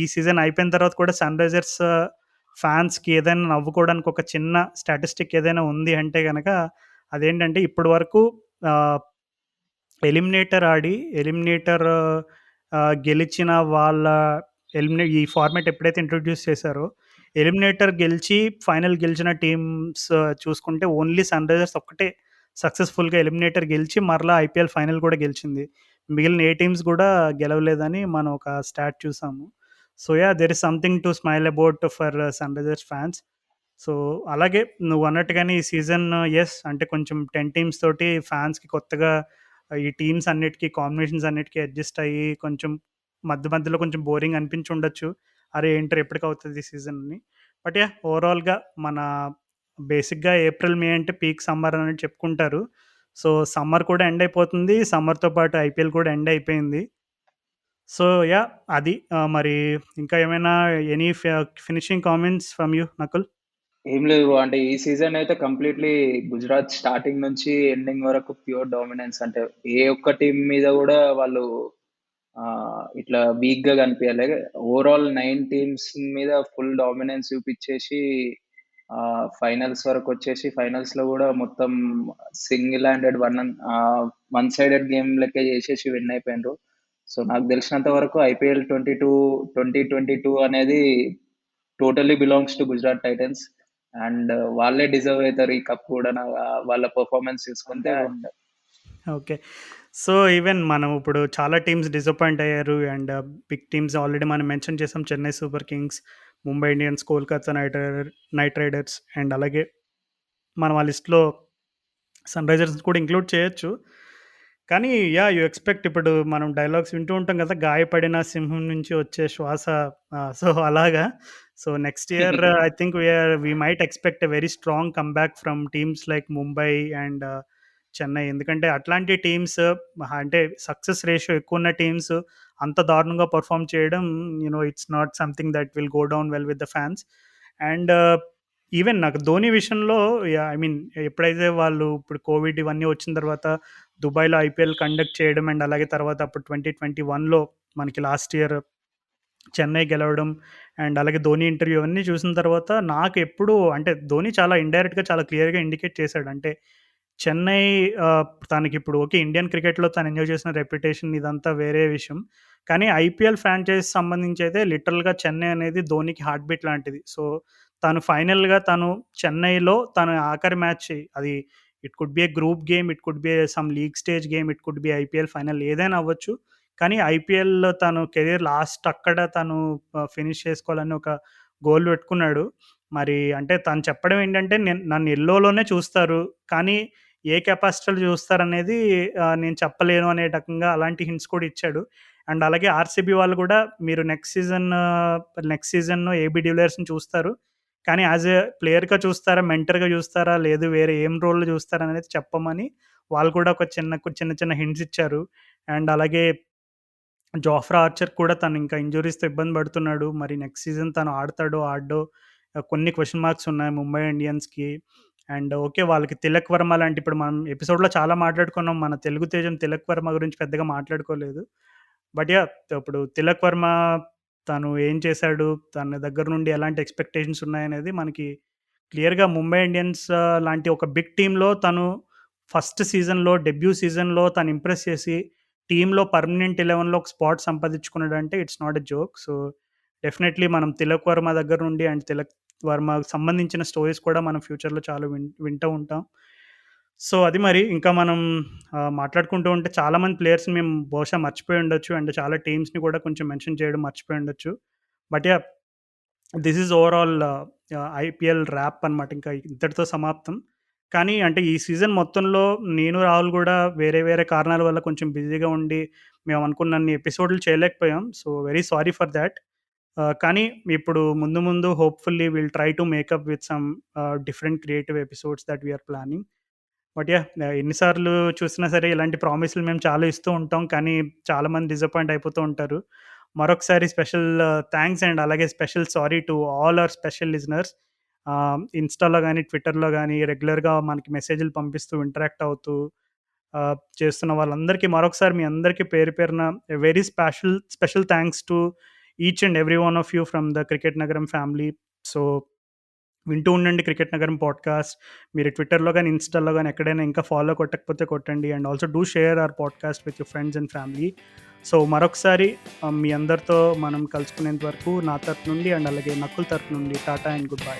[SPEAKER 1] ఈ సీజన్ అయిపోయిన తర్వాత కూడా సన్‌రైజర్స్ ఫ్యాన్స్‌కి ఏదైనా నవ్వుకోవడానికి ఒక చిన్న స్టాటిస్టిక్ ఏదైనా ఉంది అంటే గనక అదేంటంటే ఇప్పటి వరకు ఆహ్, ఎలిమినేటర్ ఆడి ఎలిమినేటర్ గెలిచిన వాళ్ళ ఈ ఫార్మాట్ ఎప్పుడైతే ఇంట్రొడ్యూస్ చేశారో, ఎలిమినేటర్ గెలిచి ఫైనల్ గెలిచిన టీమ్స్ చూసుకుంటే ఓన్లీ సన్‌రైజర్స్ ఒక్కటే సక్సెస్‌ఫుల్‌గా ఎలిమినేటర్ గెలిచి మరలా ఐపీఎల్ ఫైనల్ కూడా గెలిచింది. మిగిలిన ఏ టీమ్స్ కూడా గెలవలేదని మనం ఒక స్టాట్ చూసాము. So, yeah! There is something to smile about for Sunrisers fans. So, అలాగే నువ్వన్నట్టుగానే ఈ సీజన్ యెస్ అంటే కొంచెం 10 టీమ్స్ తోటి ఫ్యాన్స్‌కి కొత్తగా ఈ టీమ్స్ అన్నిటికి, కాంబినేషన్స్ అన్నిటికి అడ్జస్ట్ అయ్యి కొంచెం మధ్యలో కొంచెం బోరింగ్ అనిపించుండొచ్చు. అరే! ఏంట్రా ఎప్పటికవుతది ఈ సీజన్ అని. But yeah! ఓవరాల్‌గా మన బేసిక్‌గా ఏప్రిల్, మే అంటే పీక్ సమ్మర్ అని చెప్పుకుంటారు. సో, సమ్మర్ కూడా ఎండ్ అయిపోతుంది. సమ్మర్‌తో పాటు ఐపీఎల్ కూడా ఎండ్ అయిపోయింది. So, yeah! అది. మరి ఇంకా ఏమైనా any finishing comments from you Nakul?
[SPEAKER 2] ఏం లేదు బ్రో. అంటే ఈ సీజన్ అయితే కంప్లీట్‌లీ గుజరాత్ స్టార్టింగ్ నుంచి ఎండింగ్ వరకు ప్యూర్ డామినెన్స్. అంటే ఏ ఒక్క టీమ్ మీద గూడా వాళ్ళు ఇట్లా వీక్‌గా కనిపియలే. ఓవరాల్ 9 టీమ్స్ మీద ఫుల్ డామినెన్స్ చూపిచ్చేసి ఫైనల్స్ వరకొచ్చేసి ఫైనల్స్‌లో గూడా మొత్తం single handed one sided game లెక్క చేసేసి విన్ అయిపోయిండ్రు. సో, నాకు తెలిసినంత వరకు ఐపీఎల్ 2022 అనేది totally belongs to Gujarat Titans. And వాళ్ళే డిజర్వ్ అయితారు ఈ కప్ కూడా వాళ్ళ పెర్ఫార్మన్స్ చూసుకుంటే.
[SPEAKER 1] అంతే bro.
[SPEAKER 2] And
[SPEAKER 1] okay. So, even మనం ఇప్పుడు చాలా టీమ్స్ డిసప్పాయింట్ అయ్యారు. అండ్ బిగ్ టీమ్స్ ఆల్రెడీ మనం మెన్షన్ చేసాం. Chennai super Kings, Mumbai Indians, Kolkata Knight riders and అలాగే మనం ఆ లిస్ట్‌లో సన్‌రైజర్స్‌ని కూడా ఇంక్లూడ్ చేయొచ్చు. కానీ యాహ్! యూ ఎక్స్‌పెక్ట్ ఇప్పుడు మనం డైలాగ్స్ వింటూ ఉంటాం కదా! గాయపడిన సింహం నుంచి వచ్చే శ్వాస. సో, అలాగా. So, next year I think we might expect a very strong comeback from teams like Mumbai and Chennai. ఎందుకంటే అట్లాంటి టీమ్స్ అంటే సక్సెస్ రేషియో ఎక్కువున్న టీమ్స్ అంత దారుణంగా పెర్ఫార్మ్ చేయడం it's not something that will go down well with the fans. And even నాకు ధోని విషయంలో ఐ మీన్ ఎప్పుడైతే వాళ్ళు ఇప్పుడు కోవిడ్ ఇవన్నీ వచ్చిన తర్వాత దుబాయ్‌లో ఐపీఎల్ కండక్ట్ చేయడం అండ్ అలాగే తర్వాత అప్పుడు 2021లో మనకి లాస్ట్ ఇయర్ చెన్నై గెలవడం అండ్ అలాగే ధోని ఇంటర్వ్యూ అవన్నీ చూసిన తర్వాత నాకు ఎప్పుడు అంటే ధోని చాలా ఇండైరెక్ట్‌గా చాలా క్లియర్‌గా ఇండికేట్ చేశాడు. అంటే చెన్నై తనకిప్పుడు ఓకే. ఇండియన్ క్రికెట్‌లో తను ఎంజాయ్ చేసిన రెప్యుటేషన్ ఇదంతా వేరే విషయం. కానీ ఐపీఎల్ ఫ్రాంచైజ్ సంబంధించి అయితే లిటరల్‌గా చెన్నై అనేది ధోనికి హార్ట్ బీట్ లాంటిది. సో, తను చెన్నైలో తన ఆఖరి మ్యాచ్ అది it could be a group game, it could be some league stage game, it could be IPL final ఏదైనా అవ్వచ్చు. కానీ ఐపీఎల్‌లో తను కెరియర్ లాస్ట్ అక్కడ తను ఫినిష్ చేసుకోవాలని ఒక గోల్ పెట్టుకున్నాడు. మరి అంటే తను చెప్పడం ఏంటంటే నన్ను యెల్లోలోనే చూస్తారు. కానీ ఏ కెపాసిటీలో చూస్తారనేది నేను చెప్పలేను అనే రకంగా అలాంటి హింట్స్ కూడా ఇచ్చాడు. అండ్ అలాగే ఆర్‌సీబీ వాళ్ళు కూడా మీరు నెక్స్ట్ సీజన్ ఏబీ డివిలియర్స్‌ని చూస్తారు. కానీ యాస్ ఎ ప్లేయర్‌గా చూస్తారా? మెంటర్‌గా చూస్తారా? లేదు వేరే ఏం రోల్‌లో చూస్తారనేది చెప్పమని వాళ్ళు కూడా ఒక చిన్న చిన్న హింట్స్ ఇచ్చారు. అండ్ అలాగే జోఫ్రా ఆర్చర్ కూడా తను ఇంకా ఇంజ్యూరీస్‌తో ఇబ్బంది పడుతున్నాడు. మరి నెక్స్ట్ సీజన్ తను ఆడతాడో, ఆడడో కొన్ని క్వెషన్ మార్క్స్ ఉన్నాయి ముంబై ఇండియన్స్‌కి. And okay. వాళ్ళకి తిలక్ వర్మ లాంటి ఇప్పుడు మనం ఎపిసోడ్‌లో చాలా మాట్లాడుకున్నాం. మన తెలుగు తేజం తిలక్ వర్మ గురించి పెద్దగా మాట్లాడుకోలేదు. But yeah! ఇప్పుడు తిలక్ వర్మ తను ఏం చేశాడు? తన దగ్గర నుండి ఎలాంటి ఎక్స్‌పెక్టేషన్స్ ఉన్నాయనేది మనకి క్లియర్‌గా ముంబై ఇండియన్స్ లాంటి ఒక బిగ్ టీమ్‌లో తను ఫస్ట్ సీజన్‌లో డెబ్యూ సీజన్‌లో తను ఇంప్రెస్ చేసి టీమ్‌లో పర్మనెంట్ 11లో ఒక స్పాట్ సంపాదించుకున్నాడంటే it's not a joke. So, definitely మనం తిలక్ వర్మ దగ్గర నుండి అండ్ తిలక్ వర్మకు సంబంధించిన స్టోరీస్ కూడా మనం ఫ్యూచర్‌లో చాలా వింటూ ఉంటాం. సో, అది మరి ఇంకా మనం మాట్లాడుకుంటూ ఉంటే చాలామంది ప్లేయర్స్‌ని మేము బహుశా మర్చిపోయి ఉండొచ్చు. అండ్ చాలా టీమ్స్‌ని కూడా కొంచెం మెన్షన్ చేయడం మర్చిపోయి ఉండొచ్చు. But yeah! This is overall IPL wrap అనమాట. ఇంకా ఇంతటితో సమాప్తం. కానీ అంటే ఈ సీజన్ మొత్తంలో నేను, రాహుల్ గూడా వేరే వేరే కారణాల వల్ల కొంచెం బిజీగా ఉండి మేము అనుకున్నన్ని ఎపిసోడ్‌లు చేయలేకపోయాం. So, very sorry for that. కానీ ఇప్పుడు ముందు ముందు hopefully will try to make up with some different creative episodes that we are planning. But yeah! ఎన్ని సార్లు చూసినా సరే ఇలాంటి ప్రామిస్‌లు మేము చాలా ఇస్తూ ఉంటాం. కానీ చాలామంది డిసప్పాయింట్ అయిపోతూ ఉంటారు. మరొకసారి స్పెషల్ థాంక్స్ అండ్ అలాగే special sorry to all our special listeners. ఇన్‌స్టాలో గాని, ట్విట్టర్‌లో గాని రెగ్యులర్‌గా మనకి మెసేజ్‌లు పంపిస్తూ ఇంటరాక్ట్ అవుతూ చేస్తున్న వాళ్ళందరికీ మరొకసారి మీ అందరికీ పేరు పేరున a very special thanks to each and every one of you from the cricket నగరం ఫ్యామిలీ. సో, వింటూ ఉండండి 'క్రికెట్ నగరం' పాడ్‌కాస్ట్. మీరు ట్విట్టర్‌లో గాని, ఇన్‌స్టాలో గాని ఎక్కడైనా ఇంకా ఫాలో కొట్టకపోతే కొట్టండి. And also do share our podcast with your friends and family. So, మరొకసారి మీ అందరితో మనం కలుసుకునేంత వరకు నా తరపు నుండి అండ్ అలాగే నకుల్ తరపు నుండి టాటా అండ్ గుడ్ బై.